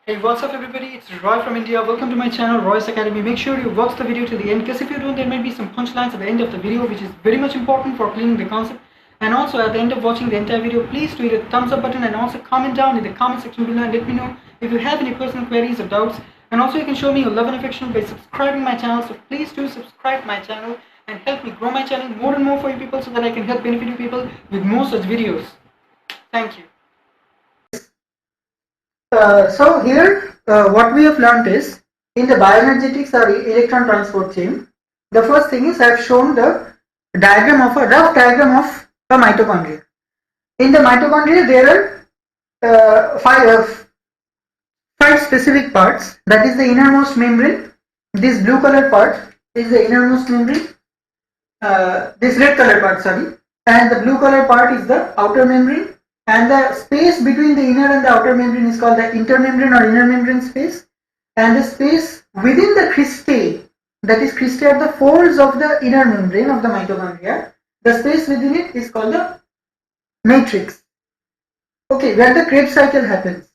Hey, what's up everybody, it's Roy from India. Welcome to my channel Roy's Academy. Make sure you watch the video to the end, because if you don't, there might be some punchlines at the end of the video which is very much important for cleaning the concept. And also at the end of watching the entire video, please do hit the thumbs up button and also comment down in the comment section below and let me know if you have any personal queries or doubts. And also you can show me your love and affection by subscribing my channel, so please do subscribe my channel and help me grow my channel more and more for you people, so that I can help benefit you people with more such videos. Thank you. So here what we have learned is, in the bioenergetics or electron transport chain, the first thing is I have shown the diagram of a rough diagram of a mitochondria. In the mitochondria there are five specific parts. That is the innermost membrane. This blue color part is the innermost membrane. This red color part, sorry, and the blue color part is the outer membrane. And the space between the inner and the outer membrane is called the intermembrane or inner membrane space. And the space within the cristae, that is cristae are the folds of the inner membrane of the mitochondria, the space within it is called the matrix. Okay, where the Krebs cycle happens.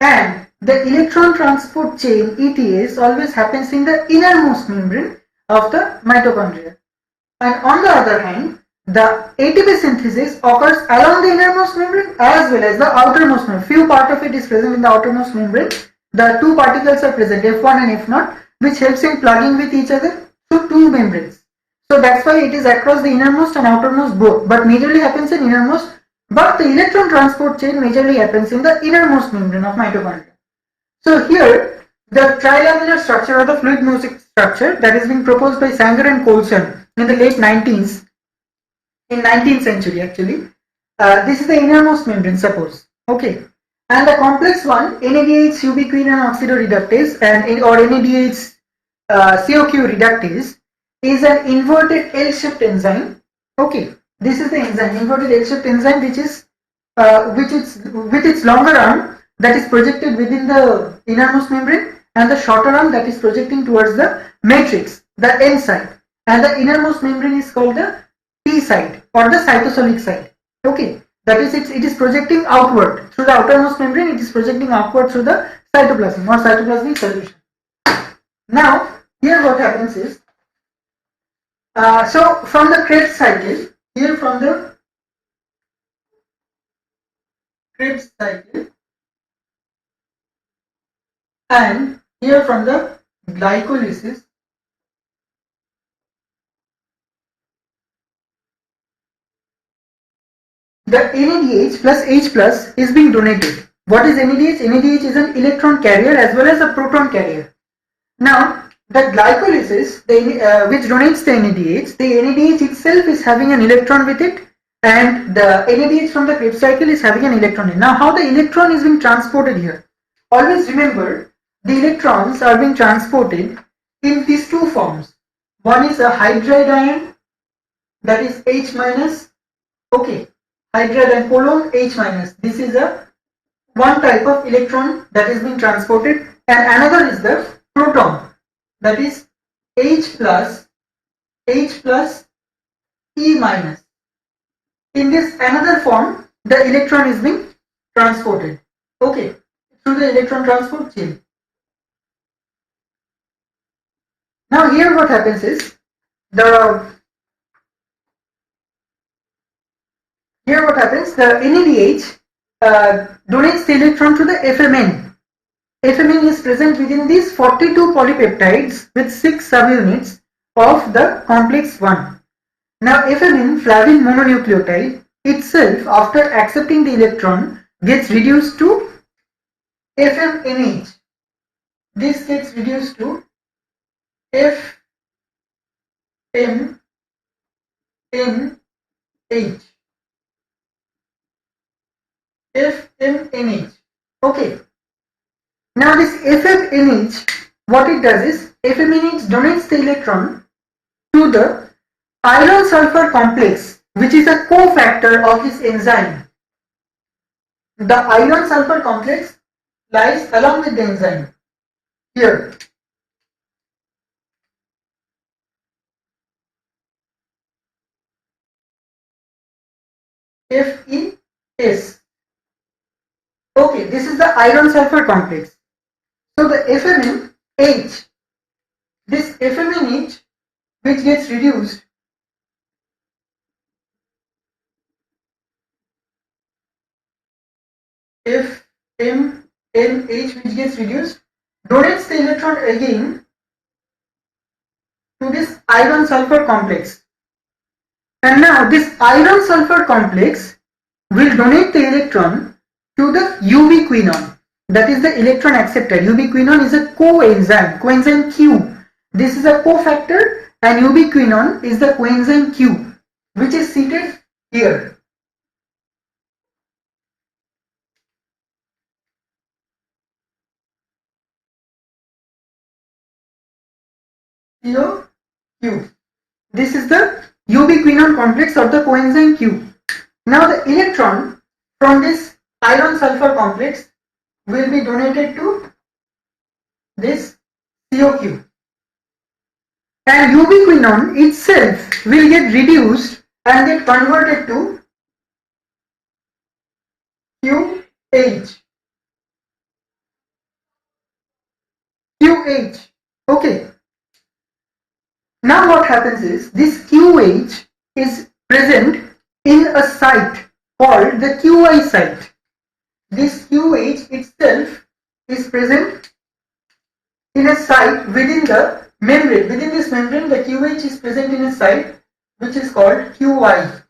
And the electron transport chain, ETS, always happens in the innermost membrane of the mitochondria. And on the other hand, the ATP synthesis occurs along the innermost membrane as well as the outermost membrane. Few part of it is present in the outermost membrane. The two particles are present, F1 and F0, which helps in plugging with each other through two membranes. So that's why it is across the innermost and outermost both, but majorly happens in innermost. But the electron transport chain majorly happens in the innermost membrane of mitochondria. So here, the trilaminar structure or the fluid mosaic structure that has been proposed by Sanger and Coulson in the late 90s, in 19th century actually. This is the innermost membrane, suppose. Okay. And the complex one, NADH ubiquinone oxidoreductase and or NADH COQ reductase, is an inverted L-shaped enzyme. Okay. This is the enzyme, inverted L-shaped enzyme, which is with its longer arm that is projected within the innermost membrane, and the shorter arm that is projecting towards the matrix, the N side. And the innermost membrane is called the P side or the cytosolic side. Okay, that is it is projecting outward through the outermost membrane. It is projecting outward through the cytoplasm or cytoplasmic solution. Now here what happens is, so from the Krebs cycle, here from the Krebs cycle, and here from the glycolysis, the NADH plus H plus is being donated. What is NADH? NADH is an electron carrier as well as a proton carrier. Now, the glycolysis, which donates the NADH itself is having an electron with it, and the NADH from the Krebs cycle is having an electron in. Now, how the electron is being transported here? Always remember, the electrons are being transported in these two forms. One is a hydride ion, that is H minus. Okay. Hydride and polon H minus. This is a one type of electron that is being transported, and another is the proton, that is H plus E minus. In this another form, the electron is being transported. Okay, through the electron transport chain. Now here what happens is, here what happens, the NADH donates the electron to the FMN. FMN is present within these 42 polypeptides with 6 subunits of the complex 1. Now FMN, flavin mononucleotide, itself after accepting the electron gets reduced to FMNH. This gets reduced to FMNH. FMNH. Okay. Now this FMNH, what it does is, FMNH donates the electron to the iron sulfur complex, which is a cofactor of this enzyme. The iron sulfur complex lies along with the enzyme. Here. FES. Okay, this is the iron sulfur complex. So the FMNH, this FMNH which gets reduced donates the electron again to this iron sulfur complex. And now this iron sulfur complex will donate the electron to the ubiquinone. That is the electron acceptor. Ubiquinone is a coenzyme Q. This is a cofactor and ubiquinone is the coenzyme Q, which is seated here. CO Q. This is the ubiquinone complex of the coenzyme Q. Now the electron from this iron sulfur complex will be donated to this COQ. And ubiquinone itself will get reduced and get converted to QH. QH. Okay. Now what happens is this QH is present in a site called the QI site. This QH itself is present in a site within the membrane. Within this membrane, the QH is present in a site which is called QI.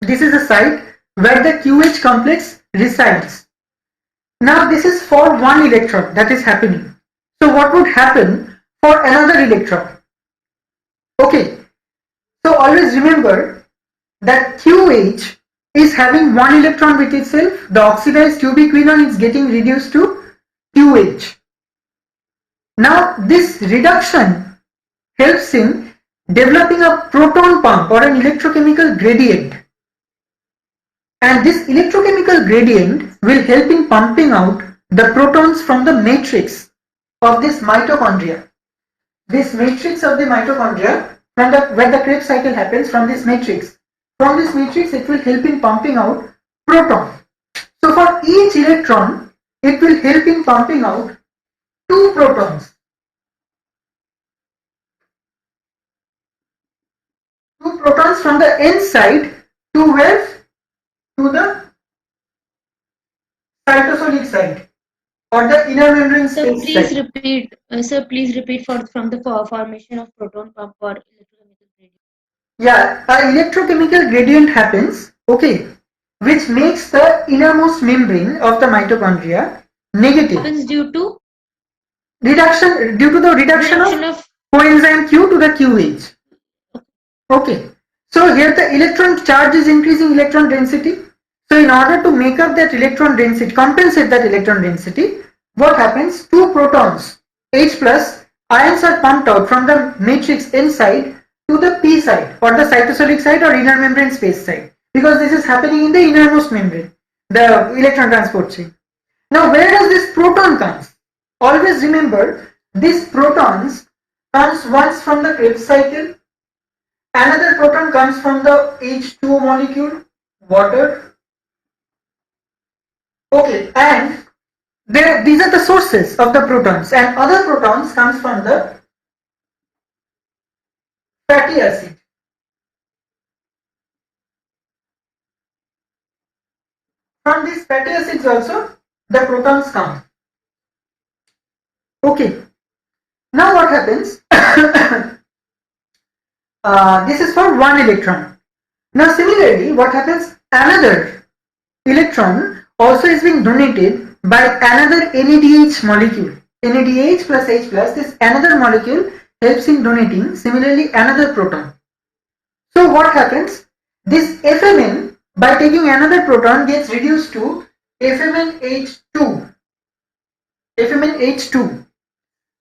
This is a site where the QH complex resides. Now this is for one electron that is happening. So what would happen for another electron? Okay, so always remember that QH is having one electron with itself. The oxidized ubiquinone is getting reduced to QH. Now this reduction helps in developing a proton pump or an electrochemical gradient. And this electrochemical gradient will help in pumping out the protons from the matrix of this mitochondria. This matrix of the mitochondria, where the Krebs cycle happens, from this matrix it will help in pumping out proton. So for each electron it will help in pumping out 2 protons. 2 protons from the N side to where? To the cytosolic side or the inner membrane space side. Sir, please repeat from the formation of proton pump or electrochemical gradient. Yeah, an electrochemical gradient happens, okay, which makes the innermost membrane of the mitochondria negative. Happens due to the reduction of coenzyme Q to the QH. Okay, so here the electron charge is increasing electron density. So in order to make up that electron density, compensate that electron density, what happens? 2 protons, H plus, ions are pumped out from the matrix inside to the P side or the cytosolic side or inner membrane space side, because this is happening in the innermost membrane, the electron transport chain. Now where does this proton come? Always remember, these protons comes once from the Krebs cycle, another proton comes from the H2O molecule, water. Okay, and these are the sources of the protons, and other protons comes from the fatty acid. From these fatty acids also the protons come. Okay, now what happens? This is for one electron. Now similarly, what happens? Another electron also is being donated by another NADH molecule. NADH plus H plus, this another molecule helps in donating similarly another proton. So what happens? This FMN, by taking another proton, gets reduced to FMNH2. FMNH2.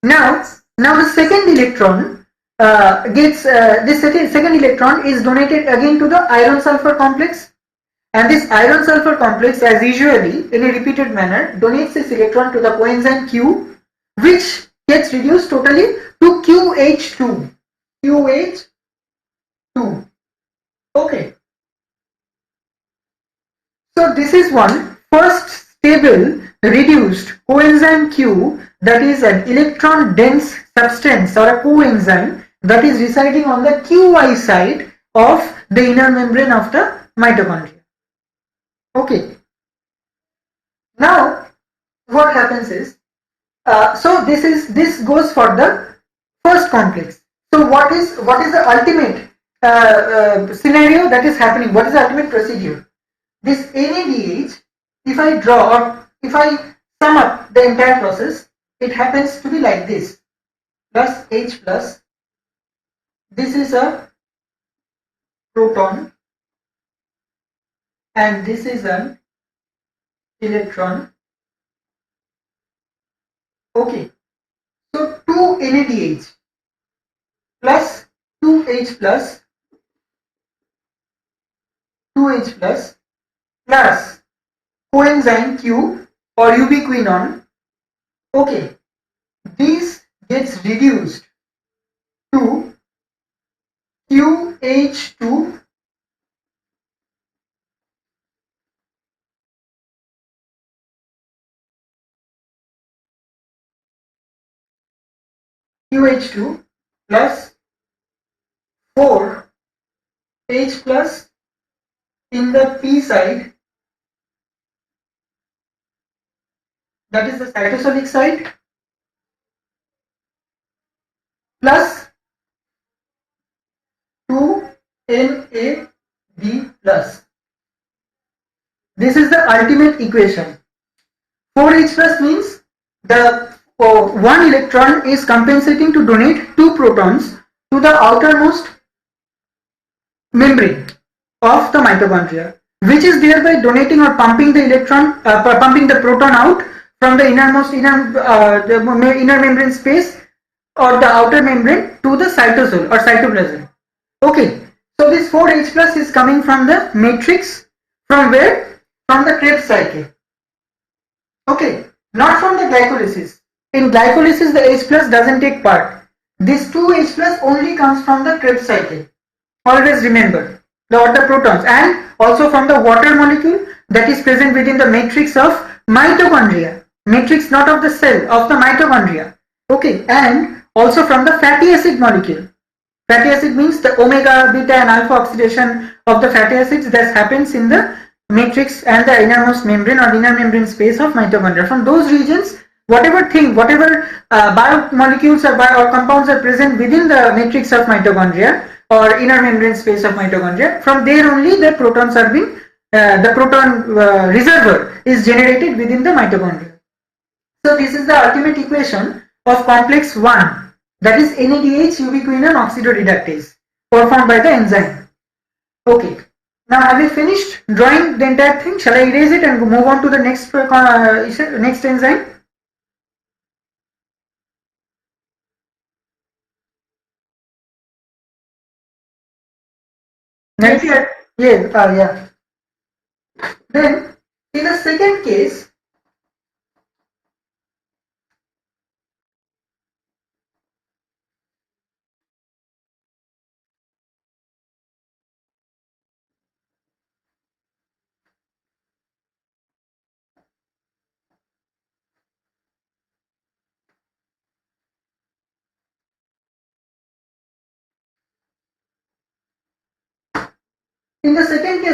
Now the second electron this second electron is donated again to the iron sulfur complex, and this iron sulfur complex, as usually in a repeated manner, donates this electron to the coenzyme Q, which gets reduced totally to QH2. QH2. Okay. So this is one first stable reduced coenzyme Q, that is an electron dense substance or a coenzyme that is residing on the QI side of the inner membrane of the mitochondria. Okay. Now what happens is, so this goes for the first complex. So what is the ultimate scenario that is happening? What is the ultimate procedure? This NADH, if I draw or if I sum up the entire process, it happens to be like this: plus H plus. This is a proton, and this is an electron. Okay. So 2 NADH plus 2H plus 2H plus coenzyme Q or ubiquinone. Okay, this gets reduced to QH2 QH2 plus 4H plus in the P side, that is the cytosolic side, plus 2NAD plus. This is the ultimate equation. 4H plus means the one electron is compensating to donate 2 protons to the outermost membrane of the mitochondria, which is thereby donating or pumping the pumping the proton out from the inner membrane space or the outer membrane to the cytosol or cytoplasm. Okay, so this 4H plus is coming from the matrix, from where? From the Krebs cycle. Okay, not from the glycolysis. In glycolysis, the H plus doesn't take part. This 2H plus only comes from the Krebs cycle. Always remember the protons, and also from the water molecule that is present within the matrix of mitochondria. Matrix not of the cell, of the mitochondria. Okay, and also from the fatty acid molecule. Fatty acid means the omega, beta and alpha oxidation of the fatty acids that happens in the matrix and the innermost membrane or inner membrane space of mitochondria. From those regions, whatever biomolecules or compounds are present within the matrix of mitochondria or inner membrane space of mitochondria, from there only the protons are being, the proton reservoir is generated within the mitochondria. So this is the ultimate equation of complex 1, that is NADH ubiquinone oxidoreductase, performed by the enzyme. Okay. Now have we finished drawing the entire thing? Shall I erase it and move on to the next enzyme? Nancy, Yes. yeah. Then in the second case,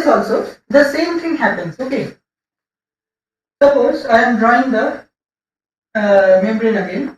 also the same thing happens. Okay. Suppose I am drawing the membrane again.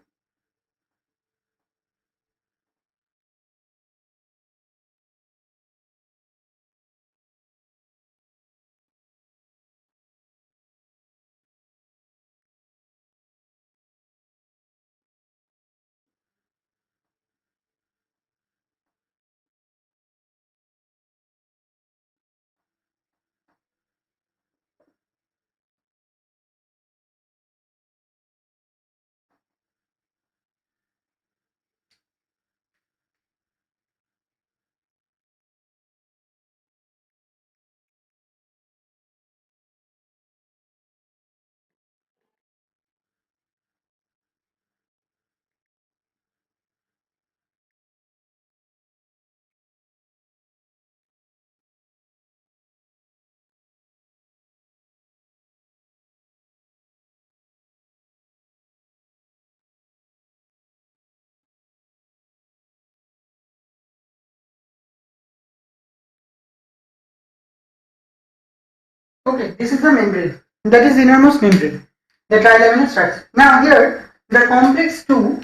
Okay, this is the membrane. That is innermost membrane, the trilaminar structure. Now here, the complex 2,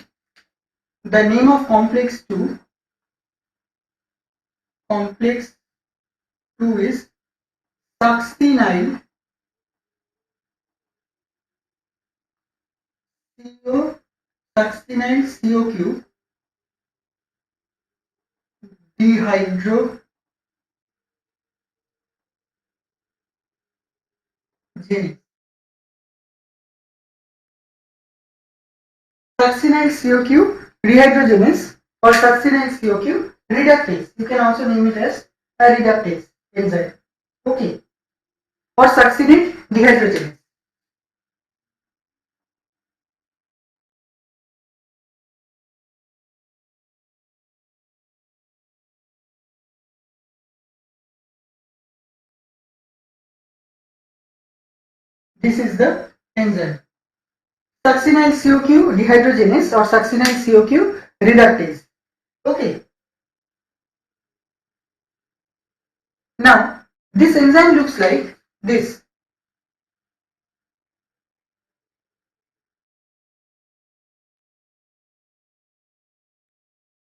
the name of complex 2 is succinyl COQ dehydrogenase. Succinyl COQ dehydrogenase or succinyl COQ reductase. You can also name it as a reductase enzyme. Okay. Or succinate dehydrogenase. This is the enzyme. Succinyl COQ dehydrogenase or succinyl COQ reductase. Okay. Now, this enzyme looks like this.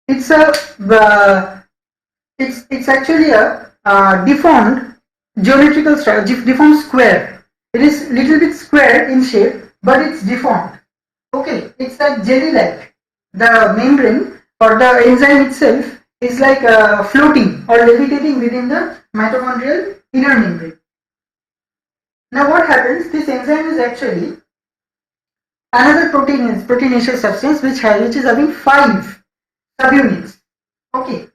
It's a it's actually a deformed geometrical structure, deformed square. It is little bit square in shape, but it's deformed. Okay, it's like jelly-like. The membrane or the enzyme itself is like floating or levitating within the mitochondrial inner membrane. Now what happens? This enzyme is actually another proteinaceous substance which is having 5 subunits. Okay,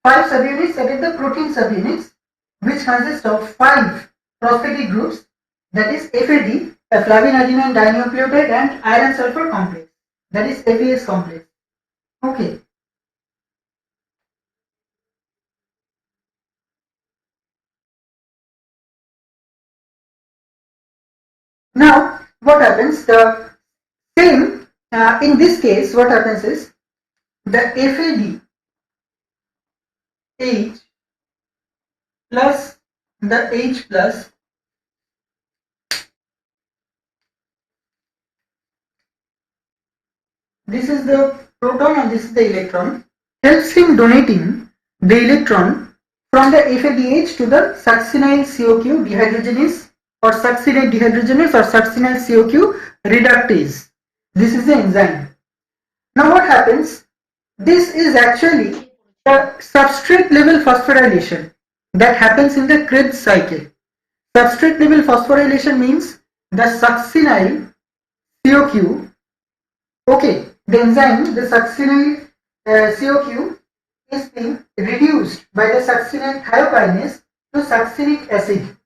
5 subunits, that is the protein subunits, which consist of 5 phosphatic groups, that is FAD, a flavin adenine dinucleotide, and iron sulfur complex, that is FAS complex. Okay. Now what happens? The same in this case, what happens is the FAD H plus the H plus this is the proton and this is the electron, helps in donating the electron from the FADH to the succinyl COQ dehydrogenase or succinate dehydrogenase or succinyl COQ reductase. This is the enzyme. Now what happens? This is actually the substrate level phosphorylation that happens in the Krebs cycle. Substrate level phosphorylation means the succinyl COQ, okay, the enzyme, the succinyl COQ is being reduced by the succinyl thiokinase to succinic acid.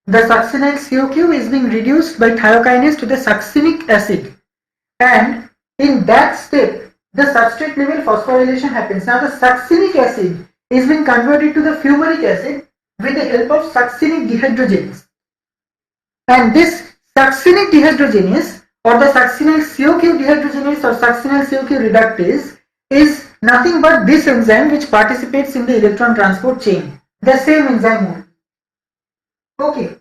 The succinyl COQ is being reduced by thiokinase to the succinic acid, and in that step the substrate level phosphorylation happens. Now the succinic acid is being converted to the fumaric acid with the help of succinic dehydrogenase, and this succinic dehydrogenase or the succinyl COQ dehydrogenase or succinyl COQ reductase is nothing but this enzyme which participates in the electron transport chain, the same enzyme only. Okay.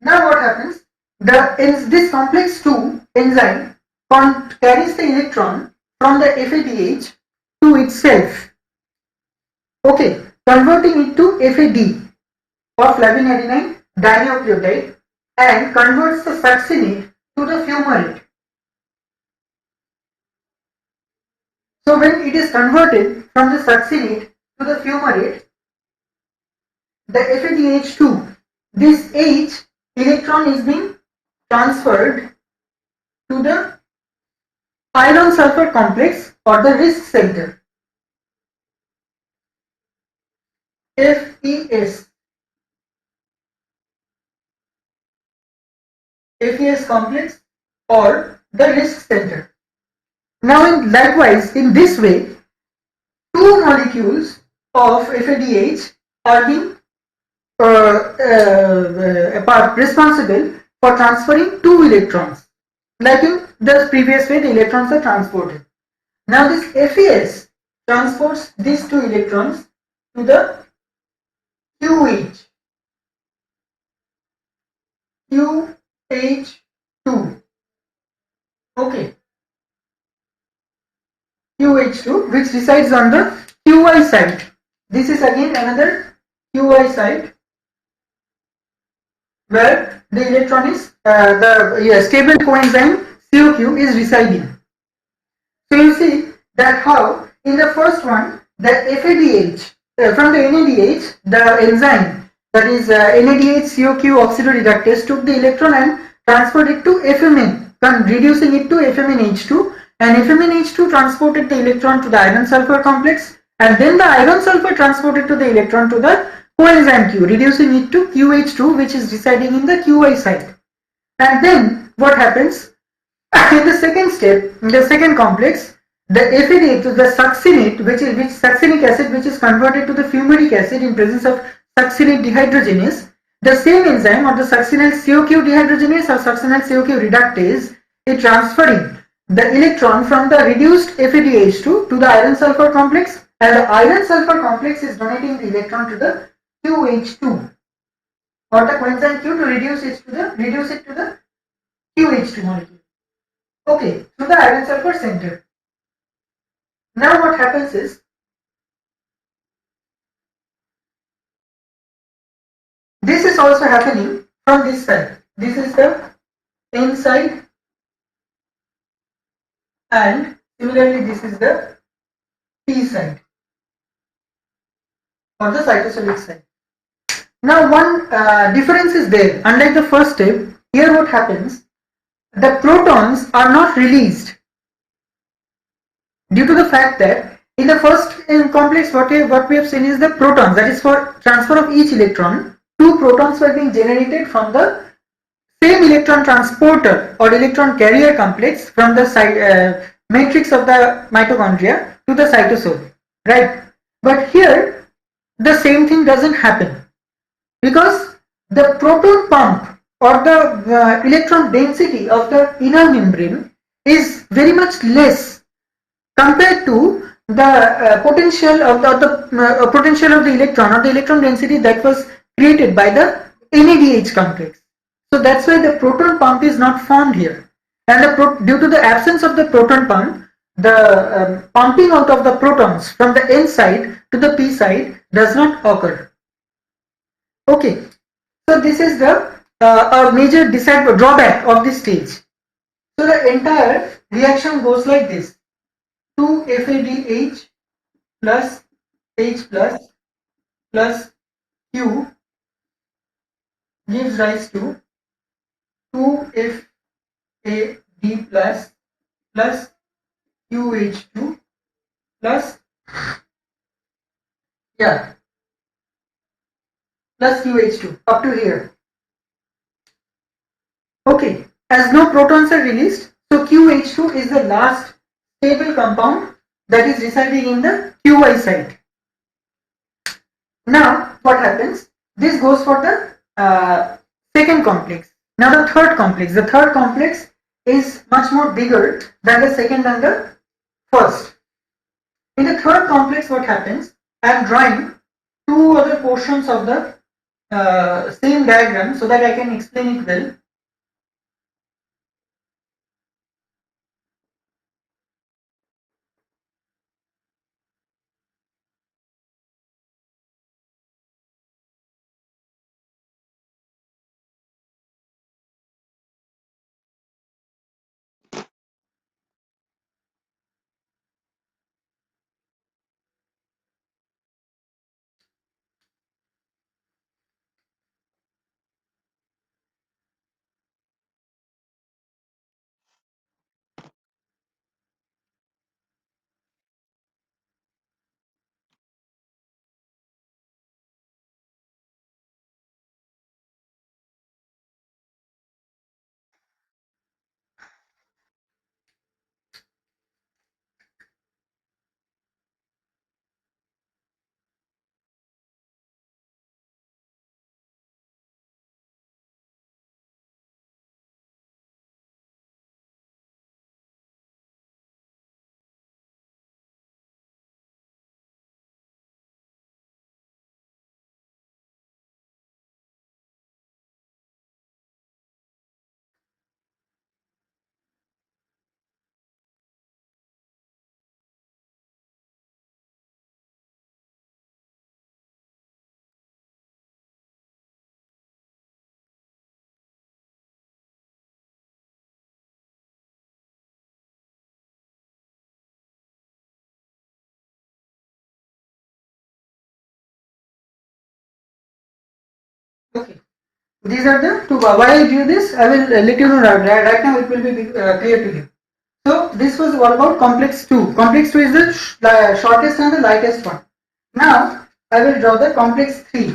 Now what happens? This complex 2 enzyme carries the electron from the FADH to itself. Okay, converting it to FAD or flavin adenine dinucleotide and converts the succinate to the fumarate. So when it is converted from the succinate to the fumarate, the FADH2, this H electron is being transferred to the iron sulfur complex or the risk center, FES complex or the risk center. Now likewise in this way, 2 molecules of FADH are being responsible for transferring 2 electrons. Like in the previous way, the electrons are transported. Now this FES transports these 2 electrons to the QH, QH2, okay, QH2, which resides on the QI side. This is again another QI side where the electron is stable coenzyme COQ is residing. So you see that how in the first one the FADH from the NADH the enzyme that is NADH COQ oxidoreductase took the electron and transferred it to FMN, reducing it to FMNH2, and FMNH2 transported the electron to the iron sulfur complex, and then the iron sulfur transported to the electron to the coenzyme Q, reducing it to QH2, which is residing in the QI side. And then what happens? In the second step, in the second complex, the FADH, the succinate, which succinic acid, which is converted to the fumaric acid in presence of succinate dehydrogenase, the same enzyme or the succinyl COQ dehydrogenase or succinyl COQ reductase is transferring the electron from the reduced FADH2 to the iron sulfur complex, and the iron sulfur complex is donating the electron to the QH2 or the coenzyme Q to reduce it to the QH2 molecule. Okay, to the iron sulfur center. Now what happens is, this is also happening from this side. This is the N side, and similarly this is the P side or the cytosolic side. Now one difference is there. Unlike the first step, here what happens, the protons are not released due to the fact that in the first complex what we have seen is the protons, that is for transfer of each electron, two protons were being generated from the same electron transporter or electron carrier complex from the matrix of the mitochondria to the cytosol, right? But here the same thing doesn't happen because the proton pump or the electron density of the inner membrane is very much less compared to the potential of the potential of the electron or the electron density that was created by the NADH complex. So that's why the proton pump is not formed here, and due to the absence of the proton pump, the pumping out of the protons from the N side to the P side does not occur. Okay, so this is the a major drawback of this stage. So the entire reaction goes like this: 2 FADH plus H plus Q gives rise to 2 FAD plus QH2 plus plus QH2 up to here. Okay, as no protons are released, so QH2 is the last stable compound that is residing in the QI side. Now what happens? This goes for the second complex. Now the third complex is much more bigger than the second and the first. In the third complex, what happens? I am drawing two other portions of the same diagram so that I can explain it well. Okay. These are the two. Why I do this? I will let you know right now. It will be clear to you. So this was all about complex 2. Complex 2 is the shortest and the lightest one. Now I will draw the complex 3.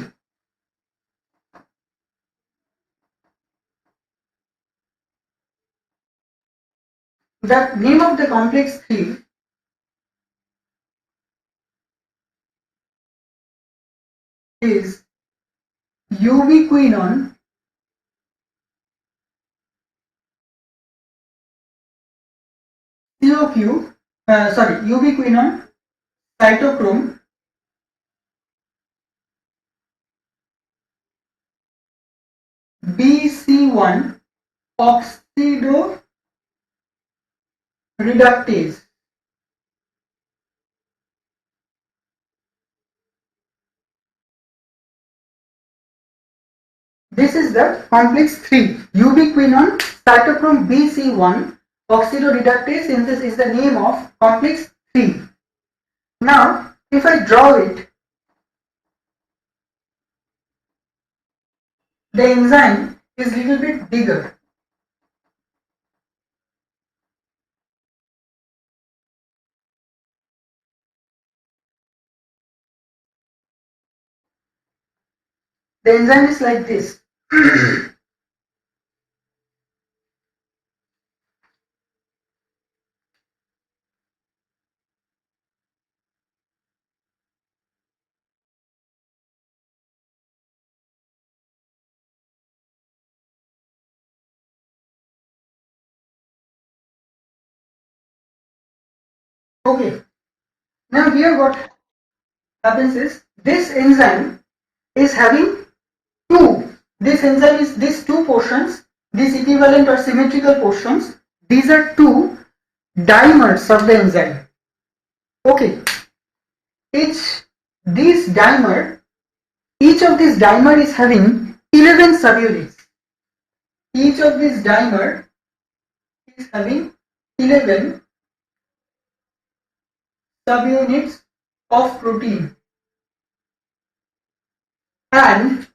The name of the complex 3 is ubiquinone COQ, ubiquinone cytochrome BC1 oxidoreductase. This is the complex 3, ubiquinone cytochrome BC1 oxidoreductase. In this is the name of complex 3. Now, if I draw it, the enzyme is little bit bigger. The enzyme is like this. Okay. Now here what happens is this enzyme is having two. This enzyme is these two portions, these equivalent or symmetrical portions. These are two dimers of the enzyme. Okay. Each of these dimer is having 11 subunits. Each of these dimer is having 11 subunits of protein, and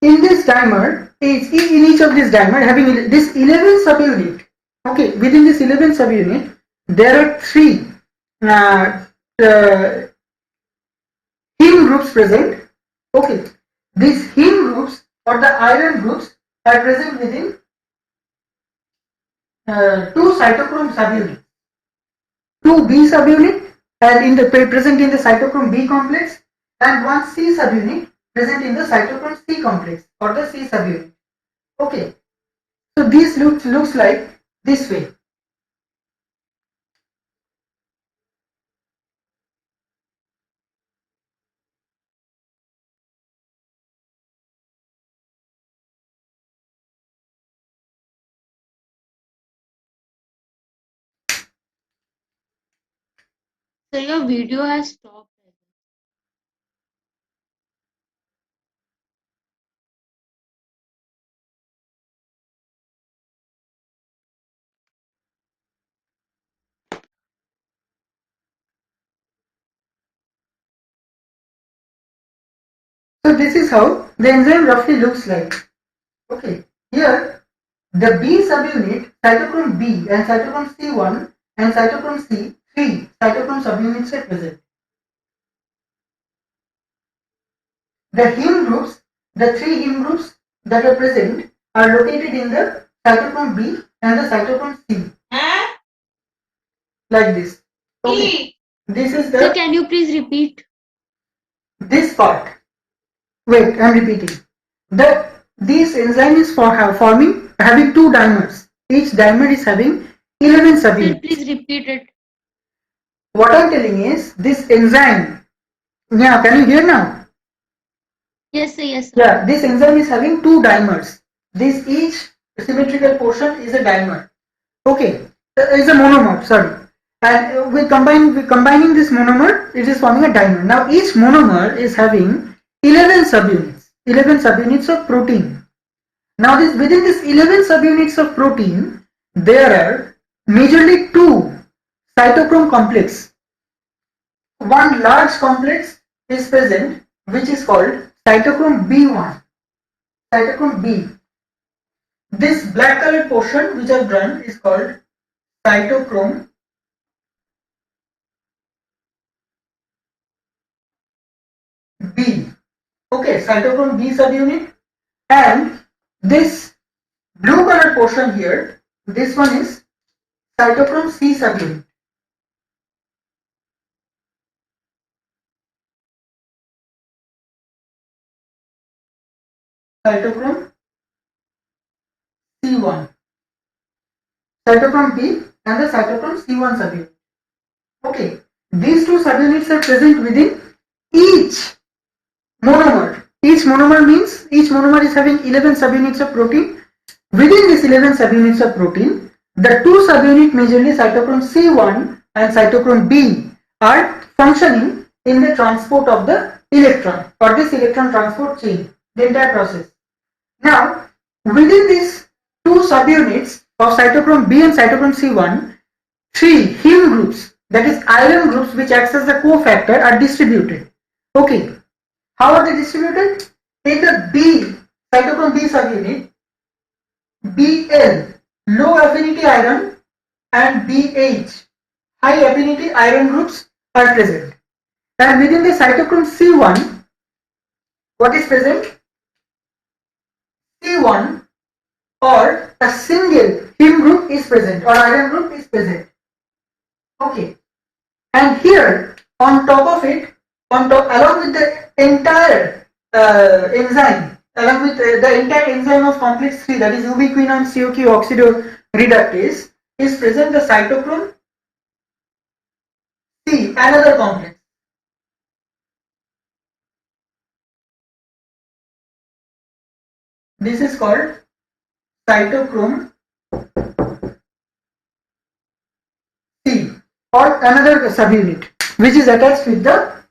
in this dimer, in each of these dimer having this 11 subunit. Okay, within this 11 subunit, there are three uh, uh, heme groups present. Okay, these heme groups or the iron groups are present within two cytochrome subunits, two B subunit, and in the present in the cytochrome B complex, and one C subunit present in the cytochrome C complex or the C subunit. Okay, so this looks like this way. So your video has stopped. So this is how the enzyme roughly looks like. Okay, here the B subunit, cytochrome B and cytochrome C1 and cytochrome C, three cytochrome subunits are present. The heme groups, the three heme groups that are present are located in the cytochrome B and the cytochrome C. Like this. Okay. This is So can you please repeat? this part. Wait, I am repeating. This enzyme is having two dimers. Each dimer is having 11 Sir, subunits. please repeat it. What I am telling is this enzyme. Yeah, can you hear now? Yes, sir. Yes, sir. Yeah, this enzyme is having two dimers. This each symmetrical portion is a dimer. Okay, is a monomer. Sorry, and we combining this monomer, it is forming a dimer. Now each monomer is having 11 subunits. 11 subunits of protein. Now within this 11 subunits of protein, there are majorly two cytochrome complex. One large complex is present, which is called cytochrome B1, cytochrome B. This black colored portion which I've drawn is called cytochrome B. Okay, cytochrome B subunit, and this blue colored portion here, this one is cytochrome C subunit. Cytochrome C1, cytochrome B and the cytochrome C1 subunit. Okay, these two subunits are present within each monomer. Each monomer means each monomer is having 11 subunits of protein. Within these 11 subunits of protein, the two subunits majorly cytochrome C1 and cytochrome B are functioning in the transport of the electron or this electron transport chain, the entire process. Now, within these two subunits of cytochrome B and cytochrome C1, three heme groups, that is iron groups which acts as the cofactor, are distributed. Okay, how are they distributed? In the B, cytochrome B subunit, Bl, low affinity iron, and Bh, high affinity iron groups are present. And within the cytochrome C1, what is present? C1 or a single heme group is present or iron group is present. Okay, and here on top of it, along with the entire enzyme, along with the entire enzyme of complex 3, that is ubiquinone CoQ oxidoreductase, is present the cytochrome C, another complex. This is called cytochrome C or another subunit which is attached with the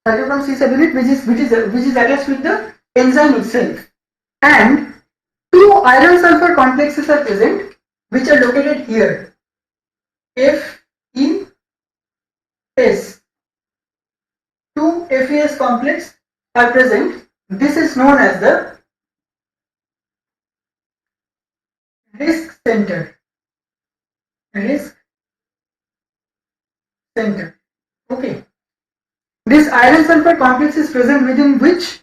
cytochrome C subunit which is attached with the enzyme itself, and two iron sulfur complexes are present which are located here. FES, two FES complex are present. This is known as the risk center. Okay, this iron sulfur complex is present within which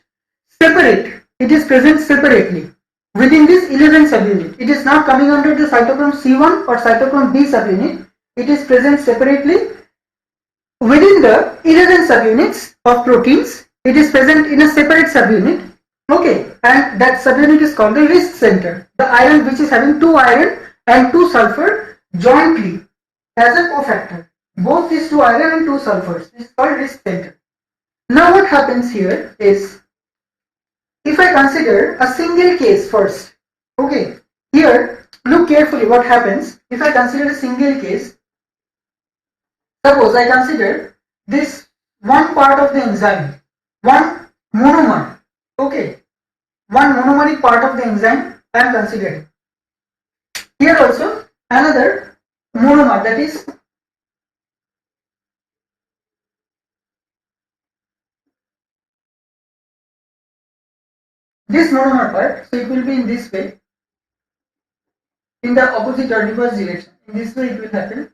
it is present separately within this 11 subunit. It is not coming under the cytochrome C1 or cytochrome B subunit. It is present separately within the 11 subunits of proteins. It is present in a separate subunit. Okay, and that subunit is called the risk center. The iron which is having 2 iron and 2 sulfur jointly as a cofactor. Both these 2 iron and 2 sulfurs. This is called risk center. Now what happens here is, if I consider a single case first. Okay, here look carefully what happens if I consider a single case. Suppose I consider this one part of the enzyme, one monomer. Okay, one monomeric part of the enzyme I am considering. Here also another monomer, that is this monomer part. So it will be in this way, in the opposite or reverse direction. In this way it will happen.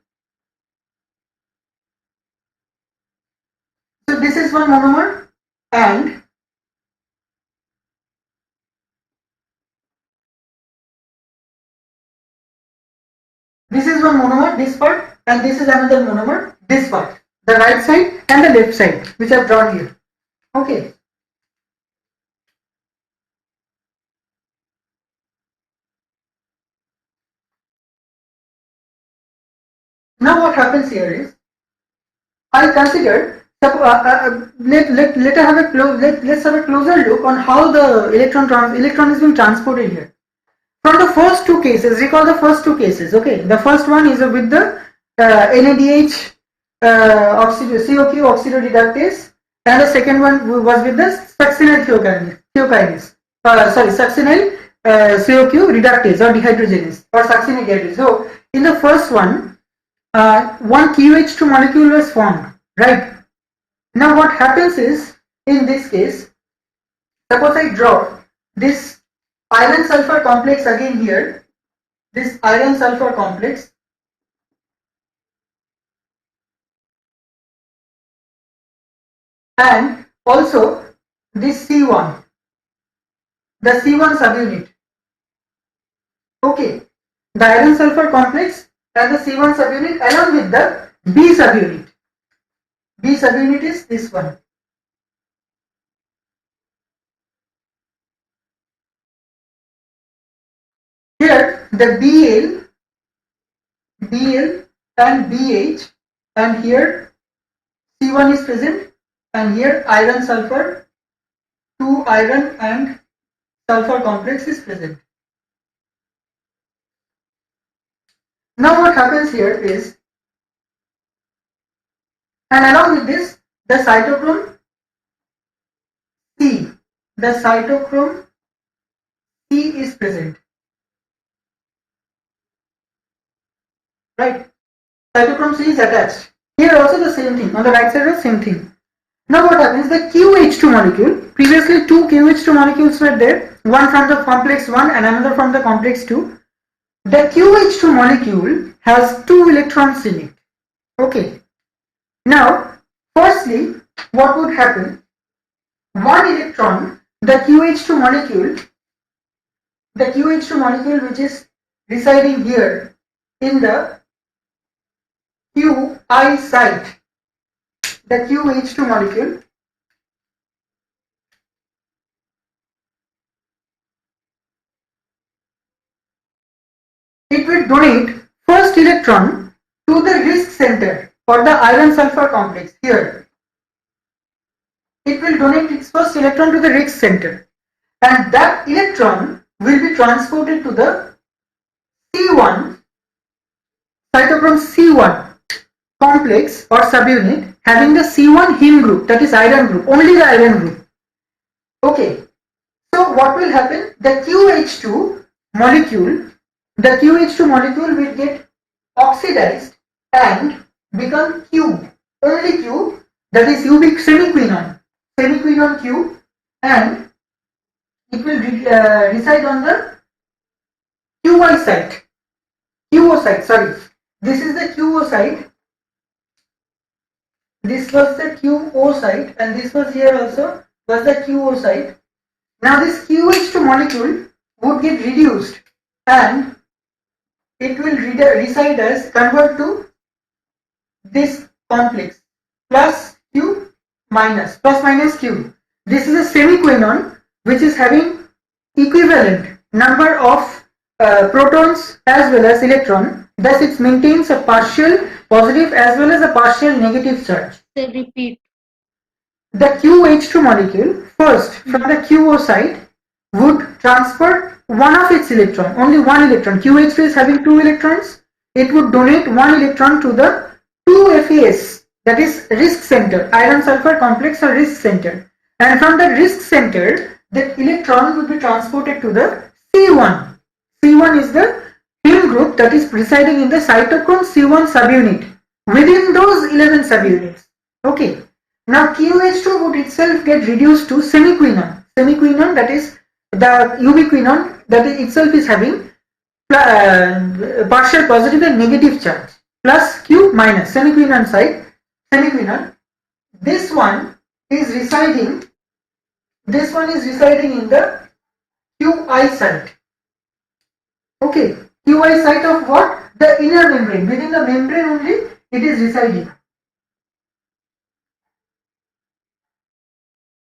So this is one monomer, and this is one monomer, this part, and this is another monomer, this part, the right side and the left side, which I have drawn here. Okay. Now what happens here is, I considered. Let's have a closer look on how the electron is being transported here. From the first two cases, recall the first two cases. Okay, the first one is with the NADH CoQ oxidoreductase, and the second one was with the succinyl thiokinase. Succinyl COQ reductase or dehydrogenase or succinate dehydrogenase. So in the first one, one QH2 molecule was formed, right? Now what happens is, in this case, suppose I drop this iron sulfur complex again here, this iron sulfur complex, and also this C1, the C1 subunit. Okay, the iron sulfur complex and the C1 subunit along with the B subunit. B subunit is this one. Here the Bl and BH, and here C1 is present, and here iron sulfur, 2 iron and sulfur complex is present. Now what happens here is, and along with this, the cytochrome C, the cytochrome C is present, right? Cytochrome C is attached. Here also the same thing, on the right side the same thing. Now what happens, the QH2 molecule, previously two QH2 molecules were there, one from the complex 1 and another from the complex 2. The QH2 molecule has 2 electrons in it. Okay. Now, firstly, what would happen? One electron, the QH2 molecule which is residing here in the QI site, the QH2 molecule, it will donate first electron to the risk center for the iron sulfur complex here. It will donate its first electron to the risk center, and that electron will be transported to the C1, cytochrome C1 complex or subunit having the C1 heme group, that is iron group, only the iron group. Okay, so what will happen? The QH2 molecule will get oxidized and become Q, only Q, that is UV semiquinone Q, and it will reside on the QO site, sorry. This is the QO site. This was the QO site, and this was here also was the QO site. Now this QH2 molecule would get reduced and it will reside as, convert to this complex plus Q minus Q. This is a semiquinone which is having equivalent number of protons as well as electron. Thus it maintains a partial positive as well as a partial negative charge. So repeat. The QH2 molecule first from the QO site would transfer one of its electron, only one electron. QH2 is having 2 electrons. It would donate 1 electron to the 2FAS, that is risk center, iron sulfur complex or risk center. And from the risk center, the electron would be transported to the C1. C1 is the heme group that is residing in the cytochrome C1 subunit within those 11 subunits. Okay. Now QH2 would itself get reduced to semiquinone. Semiquinone, that is the ubiquinone, that itself is having partial positive and negative charge, plus Q minus semiquinone side. Semiquinone. This one is residing in the QI site. Okay, QI site of what? The inner membrane. Within the membrane only it is residing.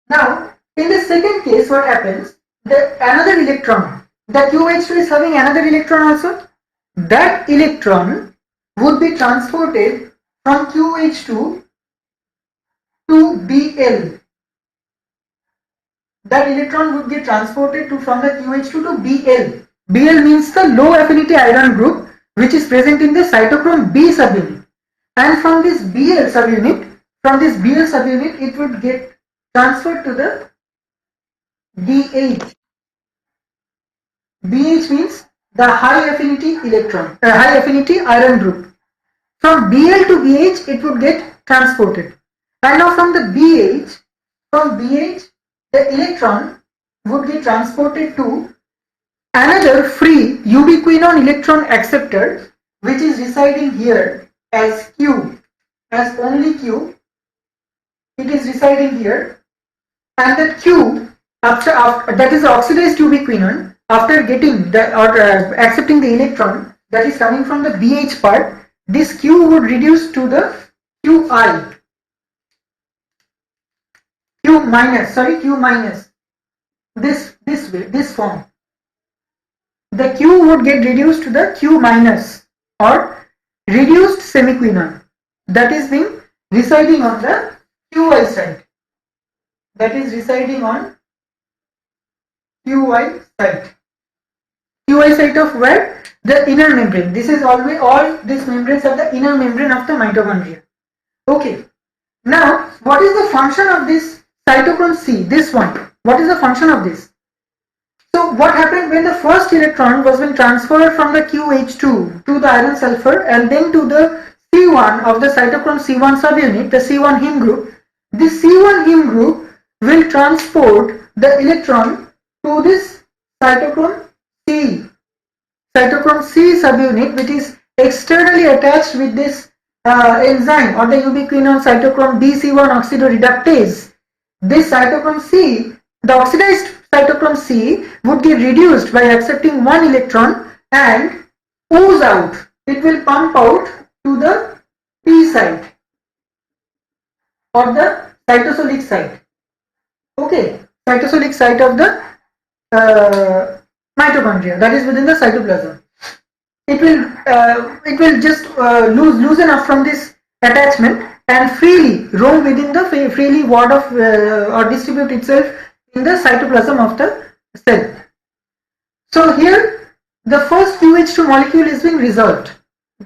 Now, in the second case, what happens? Another electron, the QH2 is having another electron also. That electron would be transported from QH2 to Bl. That electron would get transported from the QH2 to Bl. Bl means the low affinity iron group which is present in the cytochrome B subunit. And from this Bl subunit, it would get transferred to the BH. BH means the high affinity electron, high affinity iron group. From Bl to BH it would get transported. And now from BH, the electron would get transported to another free ubiquinone electron acceptor, which is residing here as Q, as only Q. It is residing here, and that Q, after that is the oxidized ubiquinone, after getting the or accepting the electron that is coming from the BH part, this Q would reduce to the Qi, Q minus, this way, this form. The Q would get reduced to the Q minus or reduced semiquinone, that is being residing on the Qi side. That is residing on Qi side. Qi side of where? The inner membrane. This is always, all these membranes are the inner membrane of the mitochondria. Okay. Now, what is the function of this cytochrome C? This one. What is the function of this? So what happened when the first electron was being transferred from the QH2 to the iron sulfur and then to the C1 of the cytochrome C1 subunit, the C1 heme group? This C1 heme group will transport the electron to this cytochrome C subunit, which is externally attached with this enzyme or the ubiquinone cytochrome BC1 oxidoreductase. This cytochrome C, the oxidized cytochrome C, would get reduced by accepting one electron and ooze out. It will pump out to the P side or the cytosolic side. Okay, cytosolic side of the mitochondria, that is within the cytoplasm. It will just loosen up from this attachment and freely roam within the freely ward of or distribute itself in the cytoplasm of the cell. So here the first QH2 molecule is being resolved.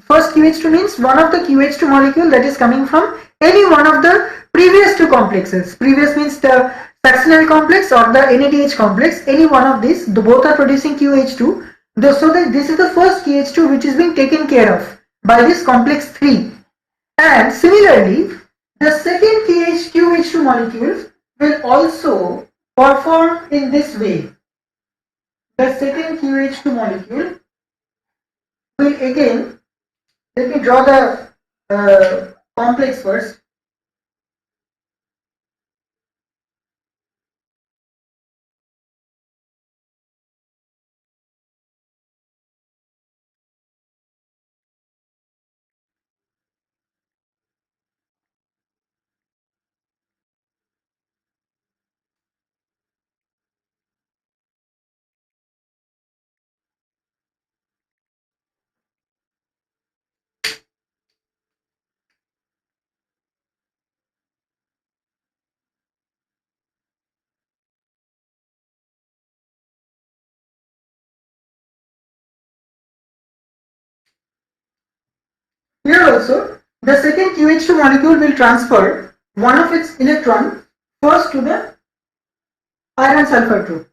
First QH2 means one of the QH2 molecule that is coming from any one of the previous two complexes. Previous means the succinyl complex or the NADH complex. Any one of these, both are producing QH2. So that this is the first QH2 which is being taken care of by this complex 3. And similarly, the second QH2 molecule will also perform in this way. The second QH2 molecule will again, let me draw the complex first. Here also, the second QH2 molecule will transfer one of its electron first to the iron sulfur group,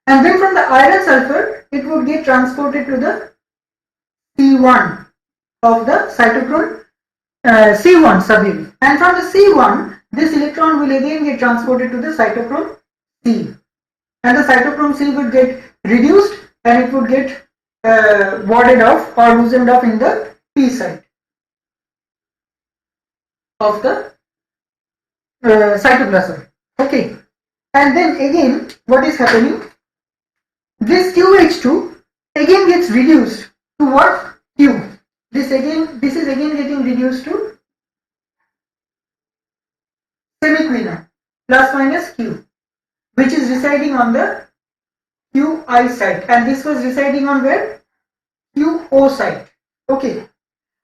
and then from the iron sulfur it would get transported to the C1 of the cytochrome C1 subunit, and from the C1 this electron will again get transported to the cytochrome C, and the cytochrome C would get reduced and it would get warded off or loosened off in the P side of the cytoplasm. Okay, and then again what is happening? This QH2 again gets reduced to what? Q. This is again getting reduced to semiquinone plus minus Q, which is residing on the Qi side, and this was residing on where? QO side. Okay,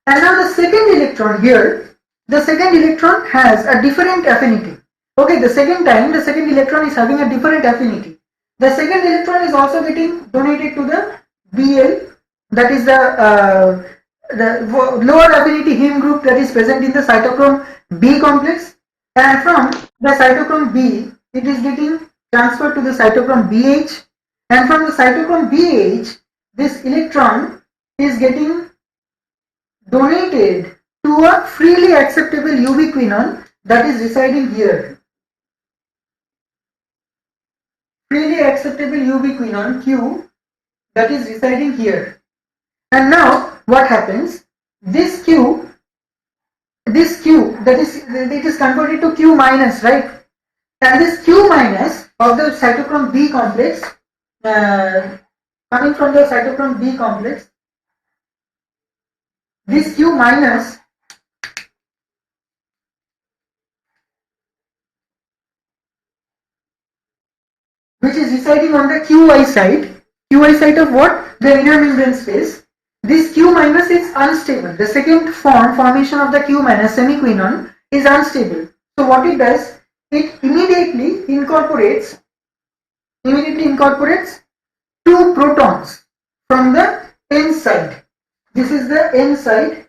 and now the second electron here, the second electron has a different affinity. Okay, the second electron is having a different affinity. The second electron is also getting donated to the Bl, that is the lower affinity heme group that is present in the cytochrome B complex, and from the cytochrome B it is getting transferred to the cytochrome BH, and from the cytochrome BH, this electron is getting donated to a freely acceptable ubiquinone that is residing here. Freely acceptable ubiquinone Q that is residing here. And now what happens? This Q that is, it is converted to Q minus, right? And this Q minus of the cytochrome B complex, coming from the cytochrome B complex, this Q minus which is residing on the QI side of what? The inner membrane space. This Q minus is unstable. The second formation of the Q minus semiquinone is unstable. So what it does, it immediately incorporates 2 protons from the N side. This is the N side.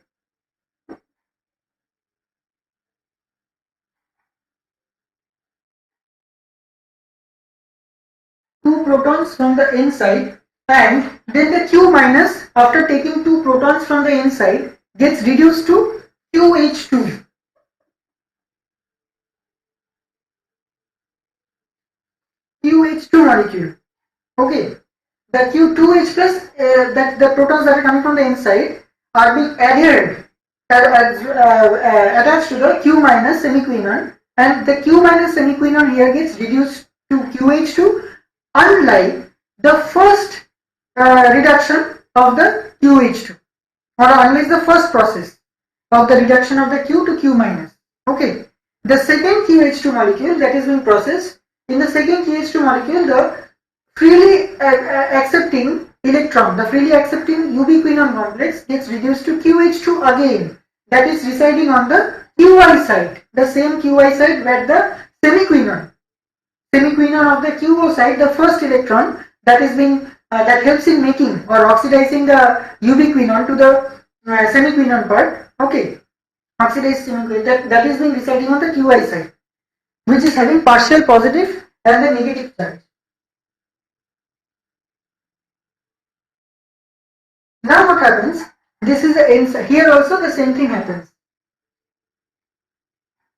Two protons from the N side, and then the Q minus, after taking 2 protons from the N side, gets reduced to QH2. QH2 molecule. Okay, the Q2H plus that the protons that are coming from the inside are being attached to the Q minus semiquinone, and the Q minus semiquinone here gets reduced to QH2, unlike the first reduction of the QH2, or unlike the first process of the reduction of the Q to Q minus. Okay, the second QH2 molecule that is being processed, in the second QH2 molecule, the freely accepting electron, the freely accepting ubiquinone complex gets reduced to QH2 again, that is residing on the QI side, the same QI side where the semiquinone of the QO side, the first electron that is being that helps in making or oxidizing the ubiquinone to the semiquinone part. Okay, oxidized semiquinone that is being residing on the QI side, which is having partial positive and the negative charge. Now what happens? This is the N side. Here also the same thing happens.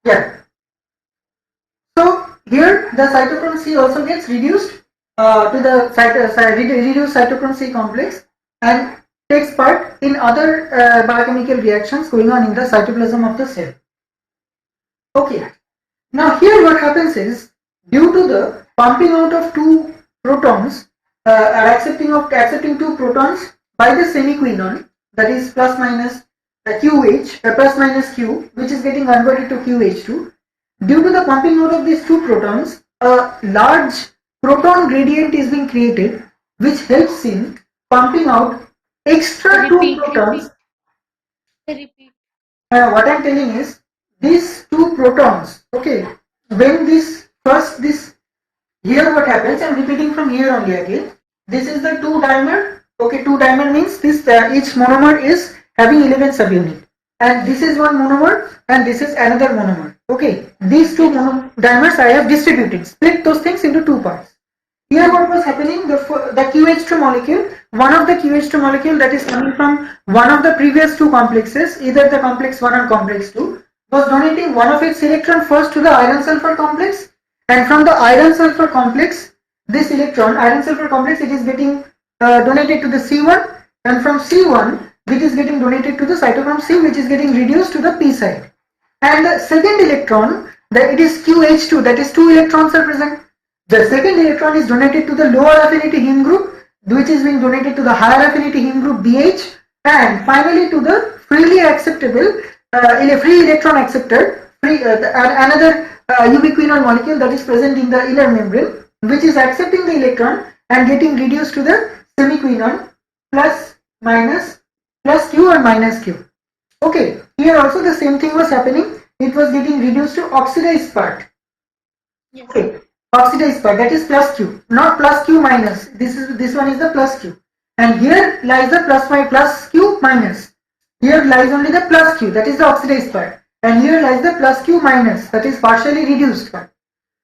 Yeah. So here the cytochrome C also gets reduced to the reduced cytochrome C complex and takes part in other biochemical reactions going on in the cytoplasm of the cell. Okay. Now here what happens is, due to the pumping out of 2 protons, accepting 2 protons by the semiquinone, that is plus minus QH, plus minus Q, which is getting converted to QH2. Due to the pumping out of these 2 protons, a large proton gradient is being created, which helps in pumping out extra 2 protons. Repeat. What I am telling is, these 2 protons, okay, when this here what happens, I am repeating from here only again. This is the 2 dimer. Okay, 2 dimer means this each monomer is having 11 subunit, and this is one monomer and this is another monomer. Okay, these 2 dimers I have distributed, split those things into 2 parts. Here what was happening, the QH2 molecule, one of the QH2 molecule that is coming from one of the previous 2 complexes, either the complex 1 or complex 2, was donating one of its electron first to the iron sulfur complex, and from the iron sulfur complex, this electron, iron sulfur complex, it is getting donated to the C1, and from C1 it is getting donated to the cytochrome C, which is getting reduced to the P side. And the second electron, it is QH2, that is 2 electrons are present. The second electron is donated to the lower affinity heme group, which is being donated to the higher affinity heme group BH, and finally to the freely acceptable free electron acceptor, another ubiquinone molecule that is present in the inner membrane, which is accepting the electron and getting reduced to the semiquinone plus minus plus Q or minus Q. Okay, here also the same thing was happening. It was getting reduced to oxidized part. Yes. Okay, oxidized part, that is plus Q, not plus Q minus. This one is the plus Q, and here lies the plus Q minus. Here lies only the plus Q, that is the oxidized part, and here lies the plus Q minus, that is partially reduced part.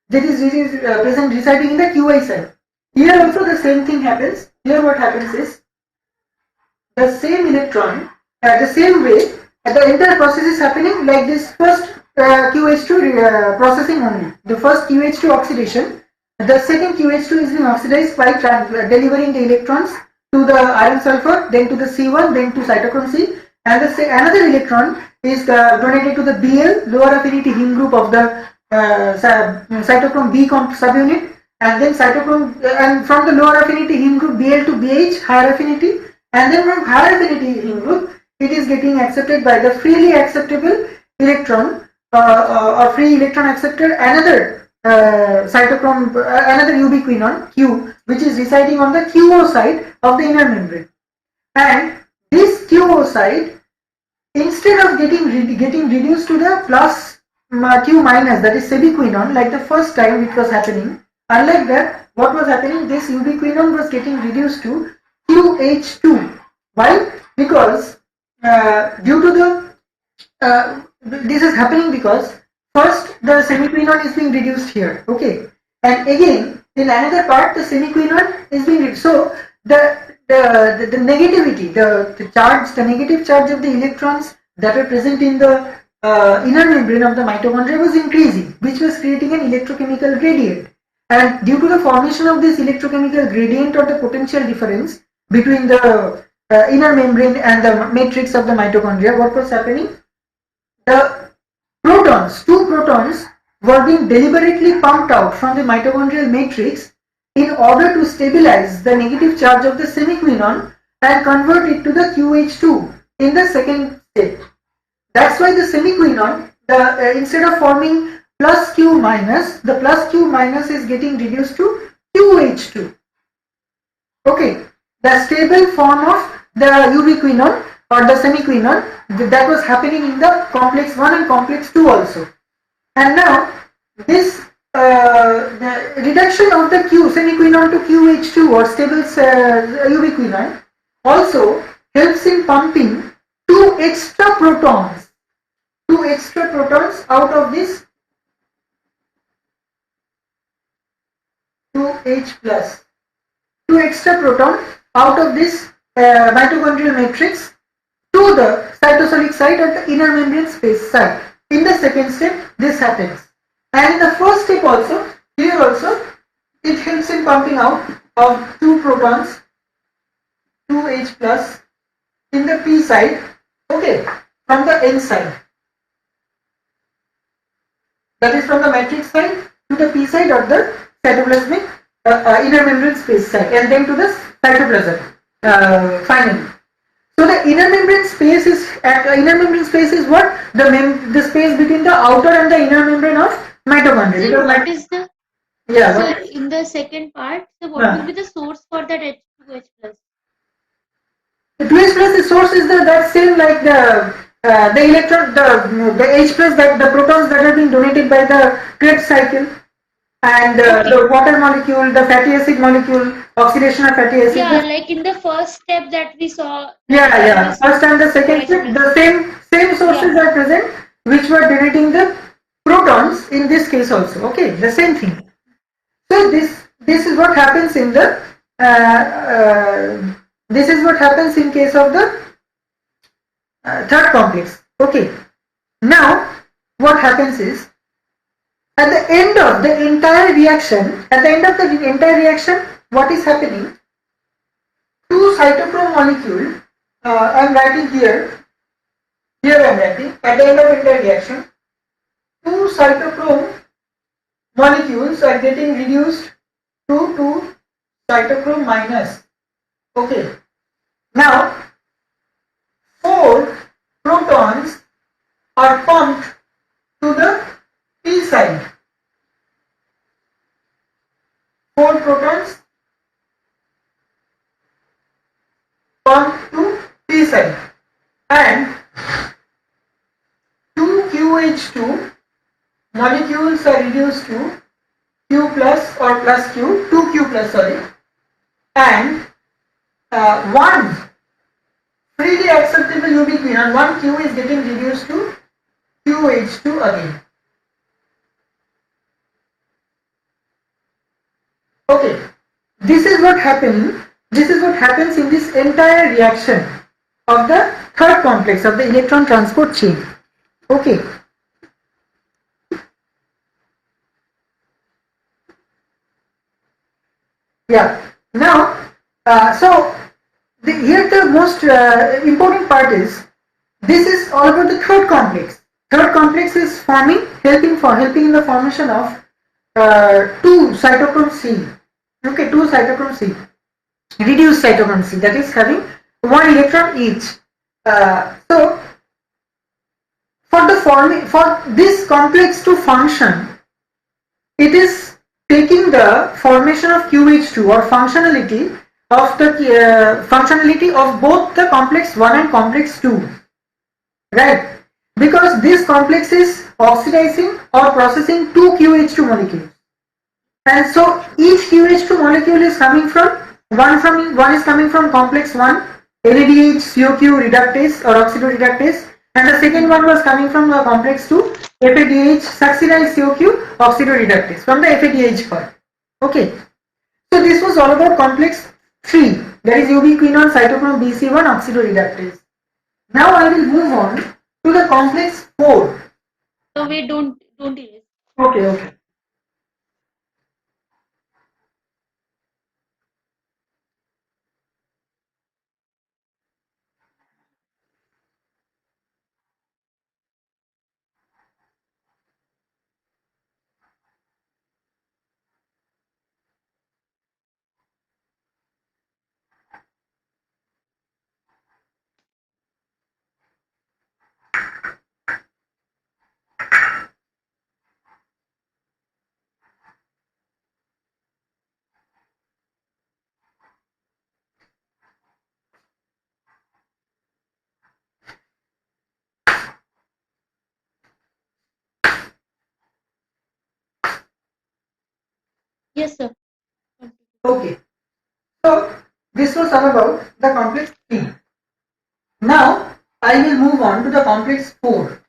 That is present residing in the QI side. Here also the same thing happens. Here what happens is the same electron, the same way, the entire process is happening like this first QH2 processing only. The first QH2 oxidation, the second QH2 is being oxidized by delivering the electrons to the iron sulfur, then to the C1, then to cytochrome C, and another electron is donated to the Bl, lower affinity heme group of the cytochrome B subunit, and then cytochrome, and from the lower affinity heme group Bl to BH, higher affinity, and then from higher affinity heme group, it is getting accepted by the freely acceptable electron or free electron acceptor, another cytochrome, another ubiquinone Q, which is residing on the QO side of the inner membrane. And this QO side, instead of getting reduced to the plus Q minus, that is sebiquinone, like the first time it was happening, unlike that, what was happening, this ubiquinone was getting reduced to QH2. Why? Because due to the this is happening because first the semiquinone is being reduced here, okay, and again in another part the semiquinone is being reduced. So the negativity, the charge, the negative charge of the electrons that were present in the inner membrane of the mitochondria was increasing, which was creating an electrochemical gradient. And due to the formation of this electrochemical gradient or the potential difference between the inner membrane and the matrix of the mitochondria, what was happening? The protons, two protons, were being deliberately pumped out from the mitochondrial matrix in order to stabilize the negative charge of the semiquinone and convert it to the QH2 in the second step. That's why the semiquinone, instead of forming plus Q minus, the plus Q minus is getting reduced to QH2. Okay, the stable form of the ubiquinone or the semiquinone, that was happening in the complex 1 and complex 2 also. And now this the reduction of the Q semiquinone to QH2 or stable ubiquinone also helps in pumping two extra protons out of this 2H plus, two extra proton out of this mitochondrial matrix to the cytosolic site or the inner membrane space site. In the second step, this happens. And in the first step also, here also, it helps in pumping out of two protons, 2H plus, in the P side, okay, from the N side. That is from the matrix side to the P side or the cytoplasmic inner membrane space side, and then to the cytoplasm finally. So the inner membrane space is what? The space between the outer and the inner membrane of mitochondria. So what is the so in the second part, so what will be the source for that H2H plus? The 2H plus, the source is that same like the electron, the H plus, that the protons that have been donated by the Krebs cycle, and the water molecule, the fatty acid molecule, oxidation of fatty acid. Yeah, like in the first step that we saw. Yeah. First and the second step, the same sources are present, which were donating the protons in this case also. Okay, the same thing. So this is what happens in the this is what happens in case of the third complex. Okay. Now what happens is, at the end of the entire reaction, what is happening? Two cytochrome molecule, I am writing here I am writing, at the end of entire reaction, two cytochrome molecules are getting reduced to 2 cytochrome minus. Okay. Now 4 protons are pumped to the P side. 4 protons pumped to P side, and 2 QH2 molecules are reduced to Q plus or plus Q, 2Q plus, sorry, and 1 freely acceptable ubiquinone, 1Q is getting reduced to QH2 again. Okay, this is what happens. This is what happens in this entire reaction of the third complex of the electron transport chain. Okay. Yeah. Now, here the most important part is this is all about the third complex. Third complex is helping in the formation of two cytochrome C. Okay, two cytochrome C, reduced cytochrome C, that is having one electron each. So for this complex to function, it is taking the formation of QH2 or functionality of both the complex 1 and complex 2, right? Because this complex is oxidizing or processing two QH2 molecules, and so each QH2 molecule is coming from one is coming from complex 1 NADH COQ reductase or oxidoreductase, and the second one was coming from complex 2 FADH succinyl COQ oxidoreductase from the FADH part. Okay, so this was all about complex 3, that is ubiquinone cytochrome BC1 oxidoreductase. Now I will move on to the complex 4. So we don't erase. Okay. Yes, sir. Okay. So this was all about the complex 3. Now I will move on to the complex 4.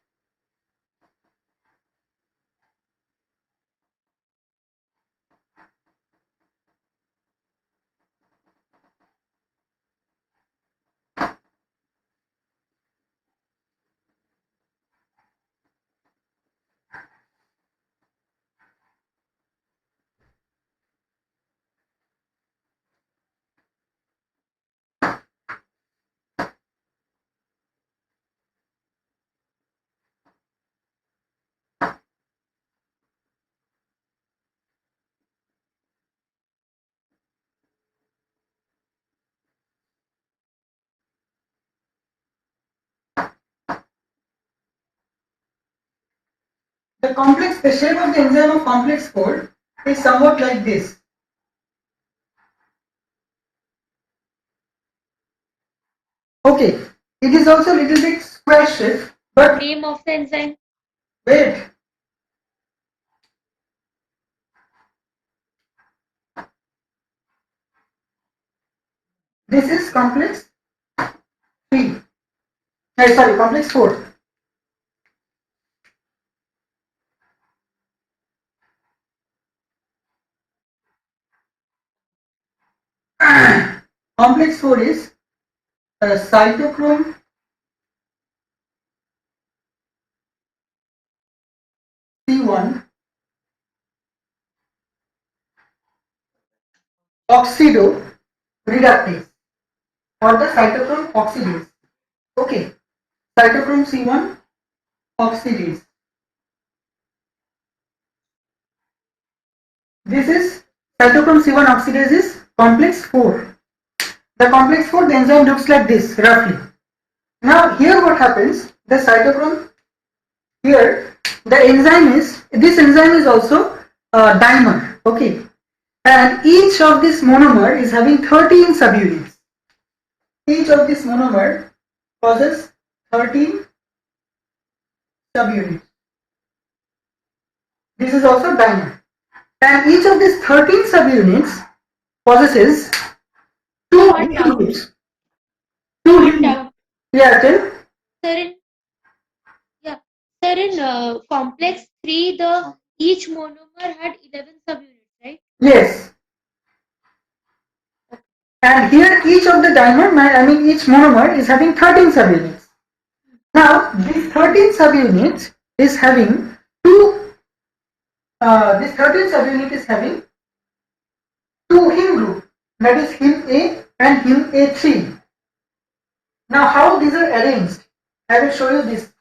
The shape of the enzyme of complex 4 is somewhat like this. Okay, it is also a little bit square shape, but Name of the enzyme? wait. This is complex 3. Sorry, complex 4. Complex 4 is cytochrome C1 oxidoreductase or the cytochrome oxidase. Okay, cytochrome C1 oxidase. This is cytochrome C1 oxidase is complex 4. The complex 4, the enzyme looks like this roughly. Now here what happens, the cytochrome, here the enzyme is, this enzyme is also a dimer, okay, and each of this monomer is having 13 subunits. Each of this monomer causes 13 subunits. This is also dimer, and each of these 13 subunits possesses two One doubt. groups. One doubt. Yeah, tell. Sir, in complex 3, the each monomer had 11 subunits, right? Yes. And here each of the dimer, each monomer is having 13 subunits. Now these 13 subunits is having this 13 subunit is having two heme group, that is heme A and heme A3. Now how these are arranged? I will show you this.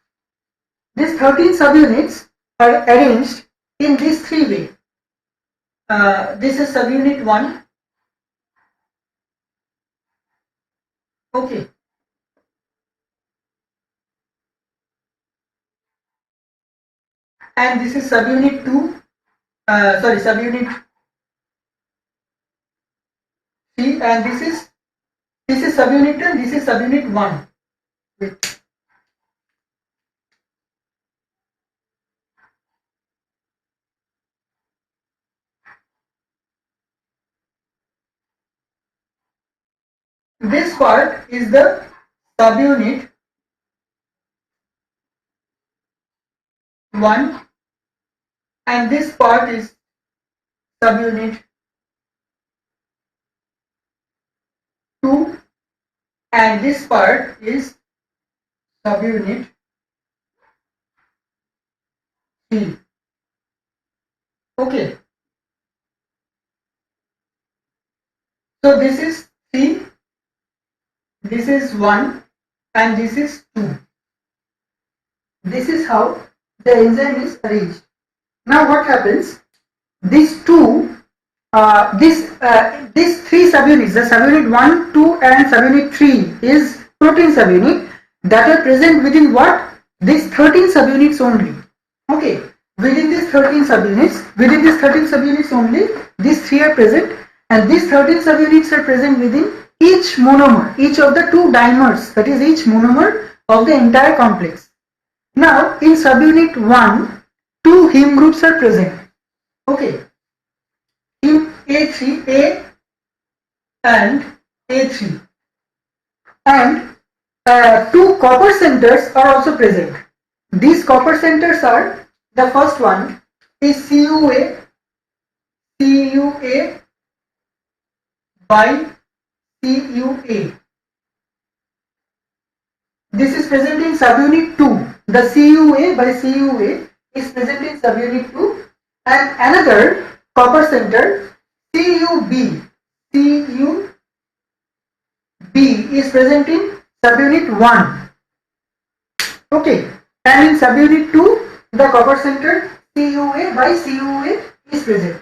These 13 subunits are arranged in this three way. This is subunit 1. Okay. And this is subunit 2. Subunit 3, and this is subunit 2 and this is subunit 1. Wait. This part is the subunit 1 and this part is subunit 2 and this part is subunit 3. Okay. So this is 3, this is 1 and this is 2. This is how the enzyme is arranged. Now what happens? These two, these three subunits, the subunit 1, 2 and subunit 3 is protein subunit that are present within what? These 13 subunits only. Okay, within these 13 subunits only, these three are present, and these 13 subunits are present within each monomer, each of the two dimers, that is each monomer of the entire complex. Now in subunit 1, two heme groups are present. Okay, heme A3, A and A3, and two copper centers are also present. These copper centers are, the first one is CUA by CUA. This is present in subunit 2. The CUA by CUA is present in subunit 2, and another copper center CUB is present in subunit 1. Okay, and in subunit 2 the copper center CUA by CUA is present.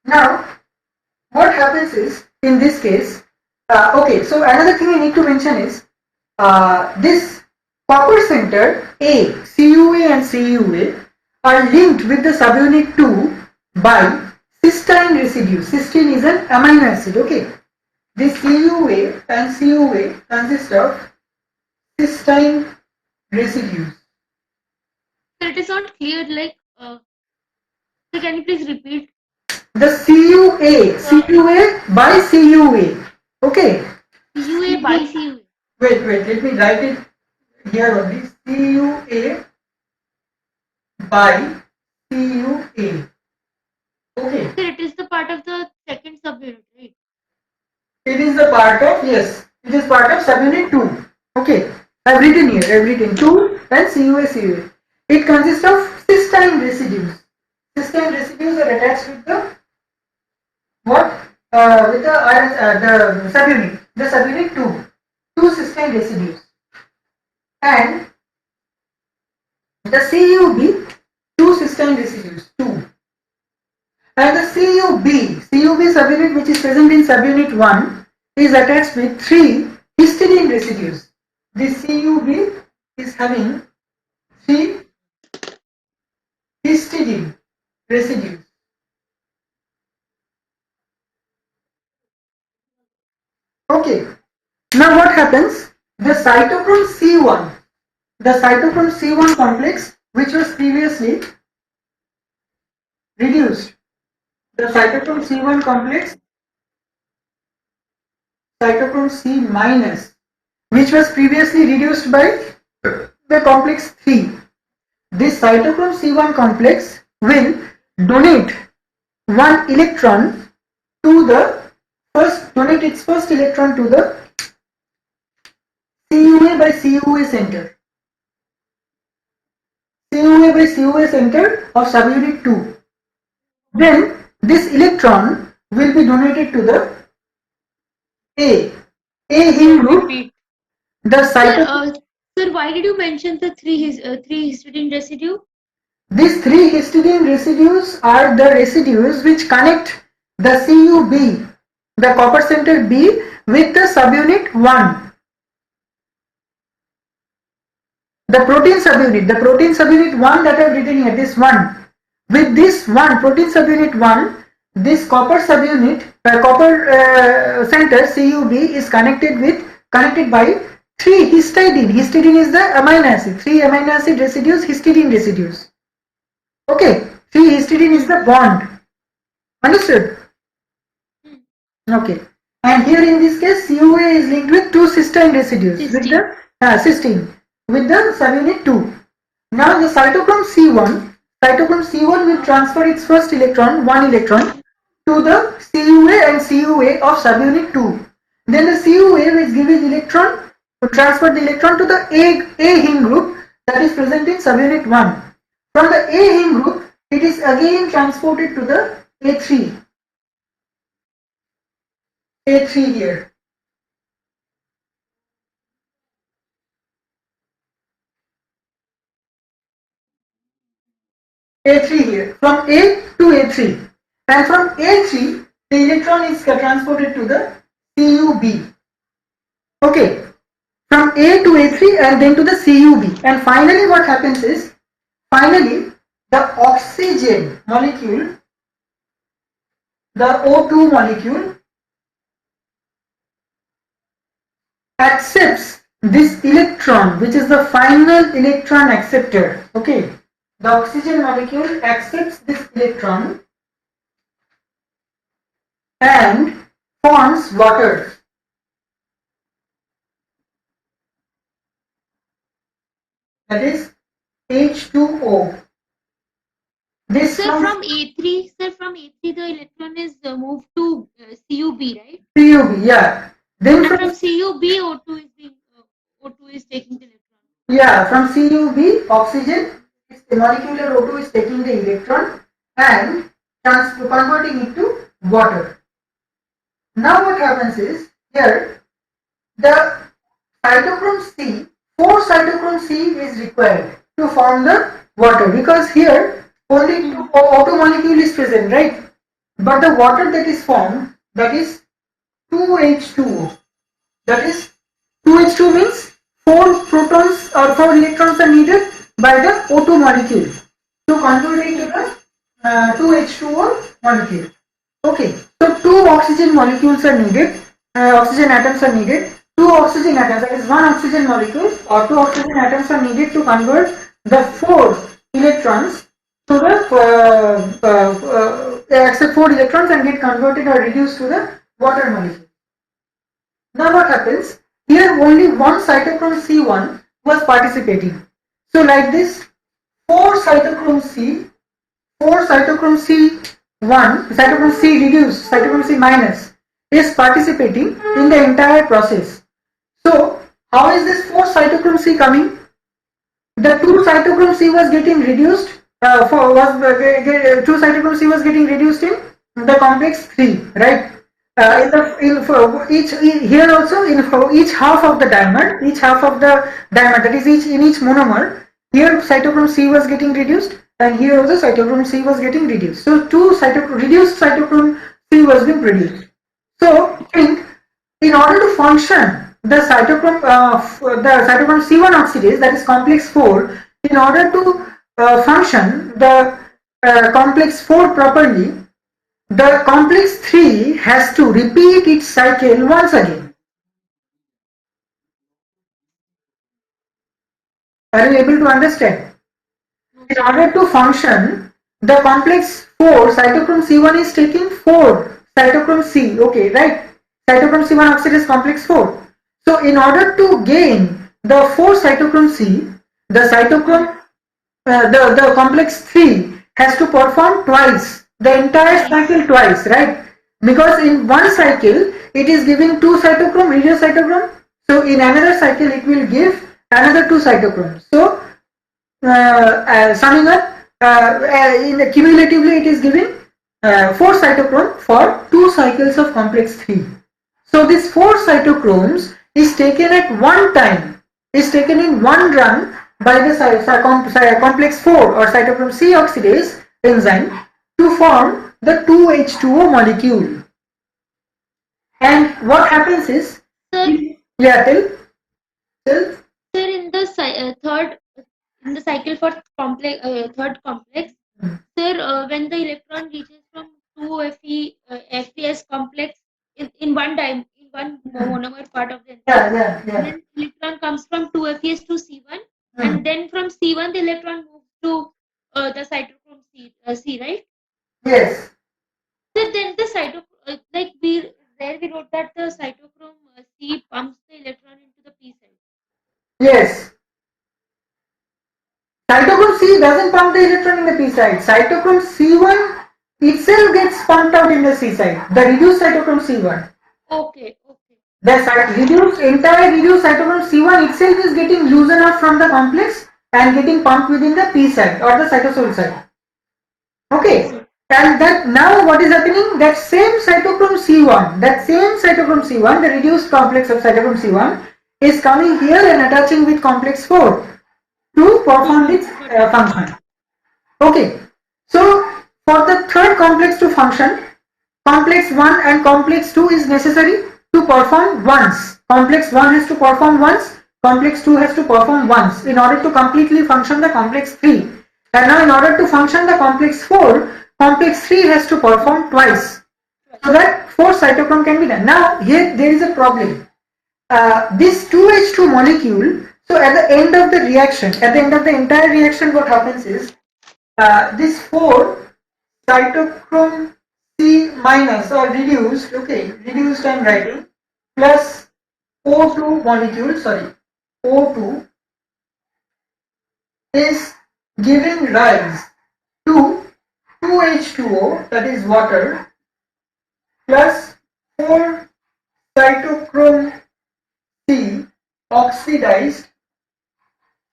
Now what happens is, in this case, okay, so another thing I need to mention is this copper center A, CUA and CUA are linked with the subunit 2 by cysteine residue. Cysteine is an amino acid. Okay, this CUA and CUA consist of cysteine residues. So it is not clear, like, so can you please repeat? The CUA by CUA. Okay. CUA by CUA. Wait, let me write it here only. CUA by CUA. Okay. So it is the part of the second subunit, right? It is the part of, yes, it is part of subunit 2. Okay. I have written here, I have written 2 and CUA. It consists of cysteine residues. Cysteine residues are attached with the what? With the subunit. The subunit 2 cysteine residues. And the CUB, 2 cysteine residues, 2. And the CUB subunit, which is present in subunit 1, is attached with 3 histidine residues. This CUB is having 3 histidine residues. Okay. Now what happens? The cytochrome C1 complex, which was previously reduced. The cytochrome C1 complex, cytochrome C minus, which was previously reduced by the complex 3. This cytochrome C1 complex will donate 1 electron to the first donate its first electron to the CUA by CUA center. CUA by CUA center of subunit 2. Then this electron will be donated to the A heme group. Repeat. The Sir, cytochrome. sir, why did you mention the three histidine residue? These three histidine residues are the residues which connect the CUB, the copper center B, with the subunit 1. The protein subunit 1 that I have written here, this 1. With this 1, protein subunit 1, this copper subunit, copper center CUB is connected by 3 histidine. Histidine is the amino acid. 3 amino acid residues, histidine residues. Okay, 3 histidine is the bond. Understood? Okay. And here in this case, CUA is linked with 2 cysteine residues with the cysteine with the subunit 2. Now the cytochrome C1 will transfer its first electron, 1 electron, to the CUA and CUA of subunit 2. Then the CUA will give its electron to transfer the electron to the A heme group that is present in subunit 1. From the A heme group, it is again transported to the A3 here. A3 here, from A to A3, and from A3 the electron is transported to the CUB. Okay, from A to A3 and then to the CUB, and finally what happens is, finally the oxygen molecule, the O2 molecule, accepts this electron, which is the final electron acceptor. Okay, the oxygen molecule accepts this electron and forms water. That is H2O. This Sir, from A3, the electron is moved to CUB, right? CUB, yeah. Then And from CUB, O2 is taking the electron. Yeah, from CUB, oxygen, the molecular O2 is taking the electron and converting it to water. Now what happens is, here the cytochrome C, 4 cytochrome C is required to form the water, because here only O2 molecule is present, right? But the water that is formed, that is 2H2O. That is 2H2 means 4 protons or 4 electrons are needed by the O2 molecule to convert it to the 2H2O molecule. Okay, so 2 oxygen molecules are needed, oxygen atoms are needed, 2 oxygen atoms, that is 1 oxygen molecule or 2 oxygen atoms are needed to convert the 4 electrons to the, accept 4 electrons and get converted or reduced to the water molecule. Now what happens? Here only 1 cytochrome C1 was participating. So like this, 4 cytochrome C1, cytochrome C reduced, cytochrome C minus is participating in the entire process. So how is this 4 cytochrome C coming? The 2 cytochrome C was getting reduced, 2 cytochrome C was getting reduced in the complex 3, right? For each half of the diamond, that is in each monomer, here cytochrome C was getting reduced and here also cytochrome C was getting reduced. So 2 reduced cytochrome C was being produced. So think, in order to function the cytochrome C1 oxidase, that is complex 4, in order to function the complex 4 properly, the complex 3 has to repeat its cycle once again. Are you able to understand? In order to function, the complex 4, cytochrome C1 is taking 4 cytochrome C, okay, right? Cytochrome C1 oxidase complex 4. So in order to gain the 4 cytochrome C, the complex 3 has to perform twice, the entire cycle twice, right? because in one cycle it is giving 2 cytochrome, radio cytochrome. So in another cycle it will give another 2 cytochromes. So summing up, cumulatively it is giving 4 cytochrome for 2 cycles of complex 3. So this 4 cytochromes is taken at one time, is taken in one run by the complex 4 or cytochrome C oxidase enzyme to form the 2H2O molecule. And what happens is, Sir, yeah, tell. sir, in the cycle for third complex, sir, when the electron reaches from 2 FeS complex in one time, in one monomer part of the enzyme, then electron comes from 2 FeS to C1, and then from C1 the electron moves to the cytochrome C, right? Yes. So then the cytochrome, like we wrote that the cytochrome C pumps the electron into the P side. Yes. Cytochrome C doesn't pump the electron in the P side. Cytochrome C1 itself gets pumped out in the C side. The reduced cytochrome C1. Okay. The entire reduced cytochrome C1 itself is getting loosened up from the complex and getting pumped within the P side or the cytosol side. Okay. And that now what is happening? That same cytochrome C1, the reduced complex of cytochrome C1 is coming here and attaching with complex 4 to perform its function. Okay. So for the third complex to function, complex 1 and complex 2 is necessary to perform once. Complex 1 has to perform once, complex 2 has to perform once in order to completely function the complex 3. And now in order to function the complex 4, complex 3 has to perform twice. So that 4 cytochrome can be done. Now here there is a problem. This 2H2 molecule, so at the end of the reaction, at the end of the entire reaction, what happens is this 4 cytochrome C minus or reduced, okay, reduced I'm writing, plus O2 molecule, O2 is giving rise to 2H2O, that is water, plus 4 cytochrome C oxidized.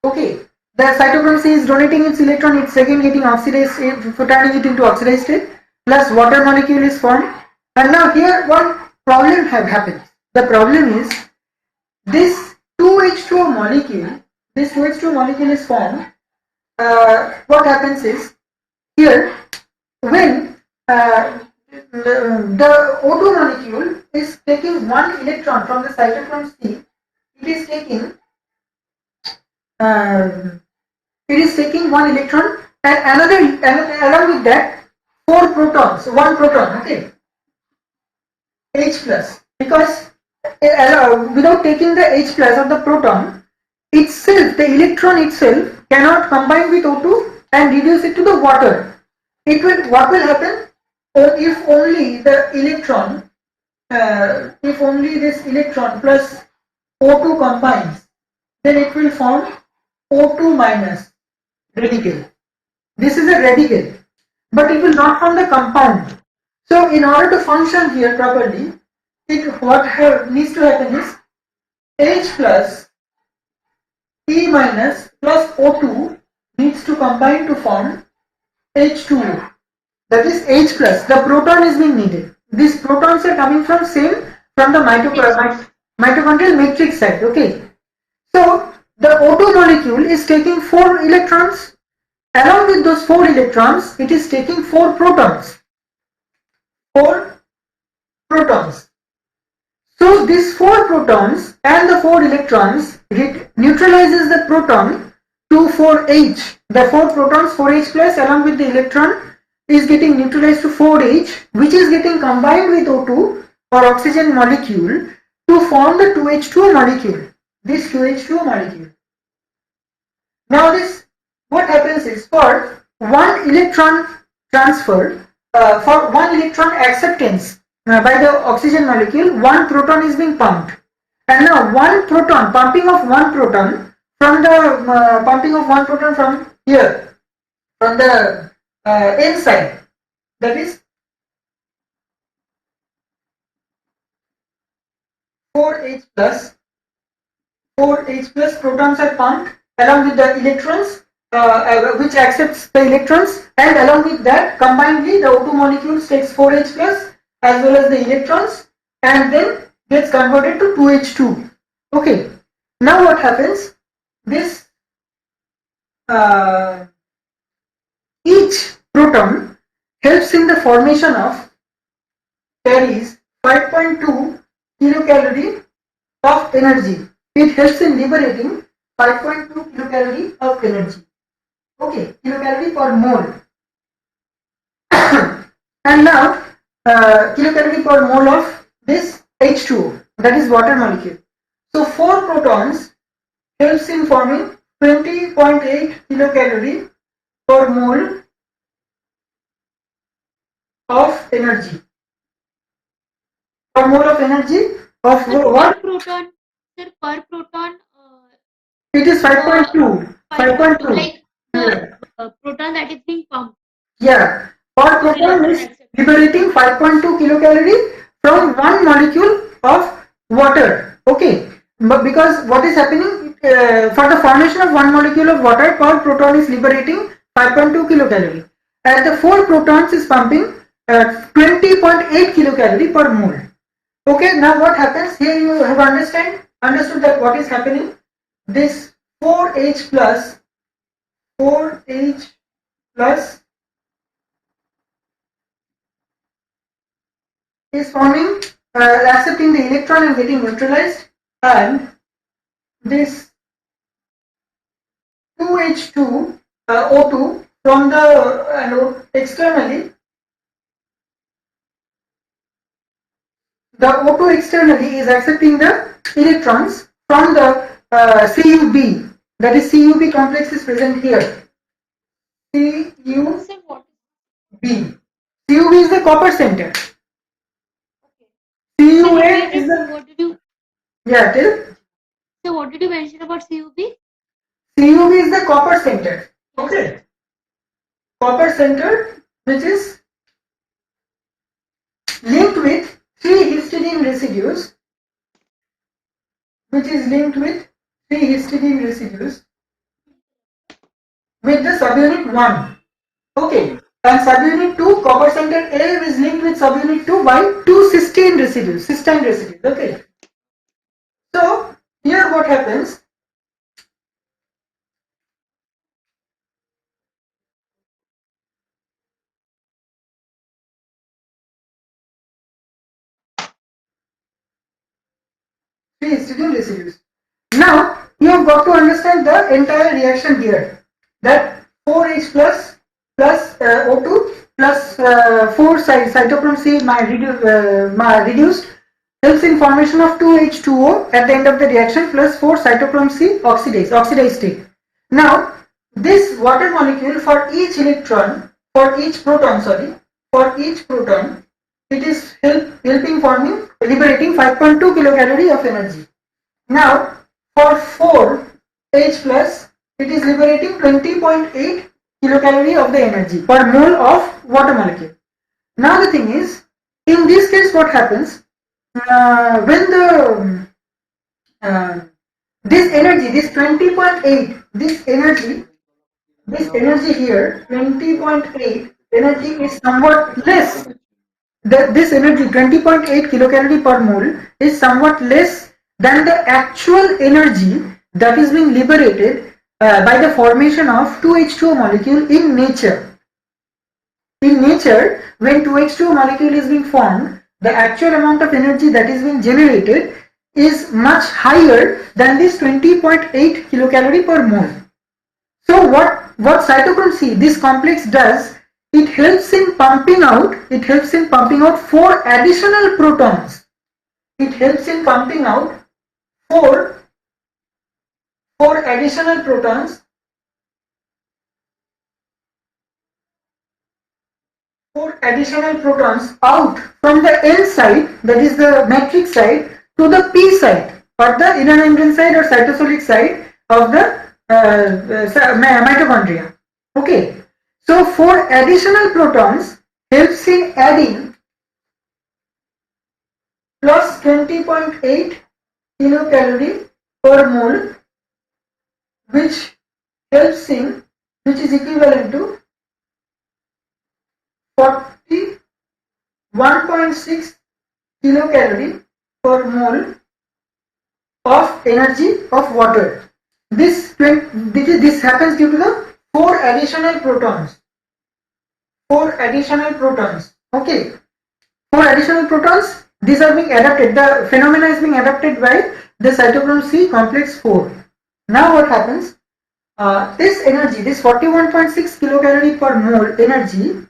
Okay, the cytochrome C is donating its electron, it's again getting oxidized, turning it into oxidized state, plus water molecule is formed. And now here one problem happens. The problem is this 2H2O molecule, is formed. What happens is here when the O2 molecule is taking one electron from the cytochrome C, it is taking one electron and along with that 4 protons, 1 proton, okay, H plus, because without taking the H plus of the proton itself, the electron itself cannot combine with O2 and reduce it to the water. What will happen if only the electron, if only this electron plus O2 combines, then it will form O2 minus radical. This is a radical, but it will not form the compound. So in order to function here properly, what needs to happen is H plus E minus plus O2 needs to combine to form H2O. That is H plus. The proton is being needed. These protons are coming from the mitochondrial matrix side. Okay. So the O2 molecule is taking 4 electrons. Along with those 4 electrons, it is taking 4 protons. 4 protons. So these 4 protons and the 4 electrons neutralizes the proton to 4H. The 4 protons, 4H plus along with the electron is getting neutralized to 4H, which is getting combined with O2 or oxygen molecule to form the 2H2O molecule. This 2H2O molecule. Now this, what happens is for one electron transfer, for one electron acceptance by the oxygen molecule, 1 proton is being pumped. And now pumping of one proton from here, from the N side, that is 4H plus. 4H plus protons are pumped along with the electrons, which accepts the electrons, and along with that combinedly the O2 molecules takes 4H plus as well as the electrons and then gets converted to 2H2. Okay, now what happens? This each proton helps in the formation of, carries 5.2 kilocalorie of energy. It helps in liberating 5.2 kilocalorie of energy. Okay, kilocalorie per mole. And now kilocalorie per mole of this H2O, that is water molecule. So 4 protons helps in forming 20.8 kilocalorie per mole of energy. Per mole of energy of Sir, what? per proton, sir, per proton, It is 5.2. 5.2. like Yeah. the proton that is being pumped. Yeah. Per proton is Accepted. liberating 5.2 kilocalorie from one molecule of water. Okay. But because what is happening, for the formation of one molecule of water, per proton is liberating 5.2 kilocalorie. And the 4 protons is pumping 20.8 kilocalorie per mole. Okay, now what happens here, you have understood that what is happening. This 4H plus is forming, accepting the electron and getting neutralized, and this 2H2 O2 from the externally, the O2 externally is accepting the electrons from the CuB, that is CuB complex is present here. CuB. Sir, what? CuB is the copper center. Sir, CuA is the, what did you? yeah, tell. So what did you mention about CUB? CuB is the copper center. Okay. Copper center, which is linked with 3 histidine residues, with the subunit 1. Okay. And subunit 2, copper center A is linked with subunit 2 by 2 cysteine residues. Okay. So here what happens? Three histidine residues. Now you have got to understand the entire reaction here. That 4H plus O2 plus 4 cytochrome C reduced helps in formation of 2H2O at the end of the reaction plus 4 cytochrome C oxidized state. Now this water molecule, for each proton, it is helping forming, liberating 5.2 kilocalorie of energy. Now for 4H plus, it is liberating 20.8 kilocalorie of the energy per mole of water molecule. Now the thing is, in this case what happens, when the this energy, this 20.8, this energy here, 20.8 energy is somewhat less. This energy, 20.8 kilocalorie per mole, is somewhat less than the actual energy that is being liberated by the formation of 2H2O molecule in nature. In nature, when 2H2O molecule is being formed, the actual amount of energy that is being generated is much higher than this 20.8 kilocalorie per mole. So what cytochrome C, this complex, does, it helps in pumping out 4 additional protons. It helps in pumping out 4 additional protons, 4 additional protons out from the N side, that is the matrix side, to the P side, or the inner membrane side or cytosolic side of the mitochondria. Okay. So 4 additional protons helps in adding plus 20.8 kilocalorie per mole, which helps in, which is equivalent to 41.6 kilocalorie per mole of energy of water. This happens due to the 4 additional protons. 4 additional protons. Okay. 4 additional protons. These are being adapted. The phenomena is being adapted by the cytochrome C complex 4. Now what happens? This energy, this 41.6 kilocalorie per mole energy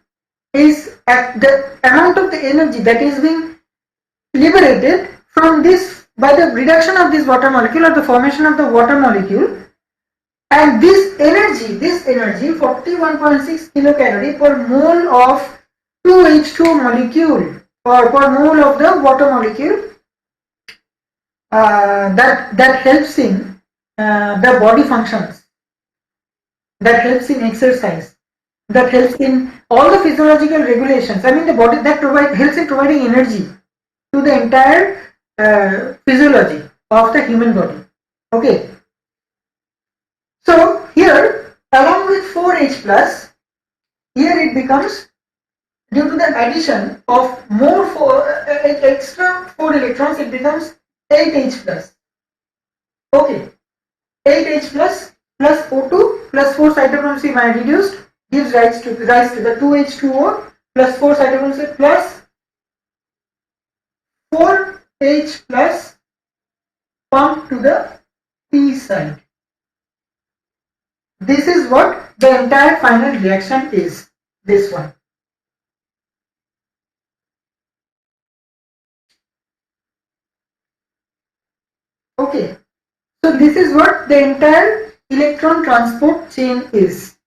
is at the amount of the energy that is being liberated from this by the reduction of this water molecule or the formation of the water molecule, and this energy 41.6 kilocalorie per mole of 2H2 molecule or per mole of the water molecule that helps in the body functions, that helps in exercise, that helps in all the physiological regulations. I mean the body that helps in providing energy to the entire physiology of the human body. Okay. So here along with 4H plus, here it becomes, due to the addition of more extra 4 electrons, it becomes 8H plus. Okay. 8H plus plus O2 plus 4 cytochrome C reduced gives rise to the 2H2O plus 4 cytochrome C plus 4H plus pumped to the P side. This is what the entire final reaction is, this one. Okay, so this is what the entire electron transport chain is.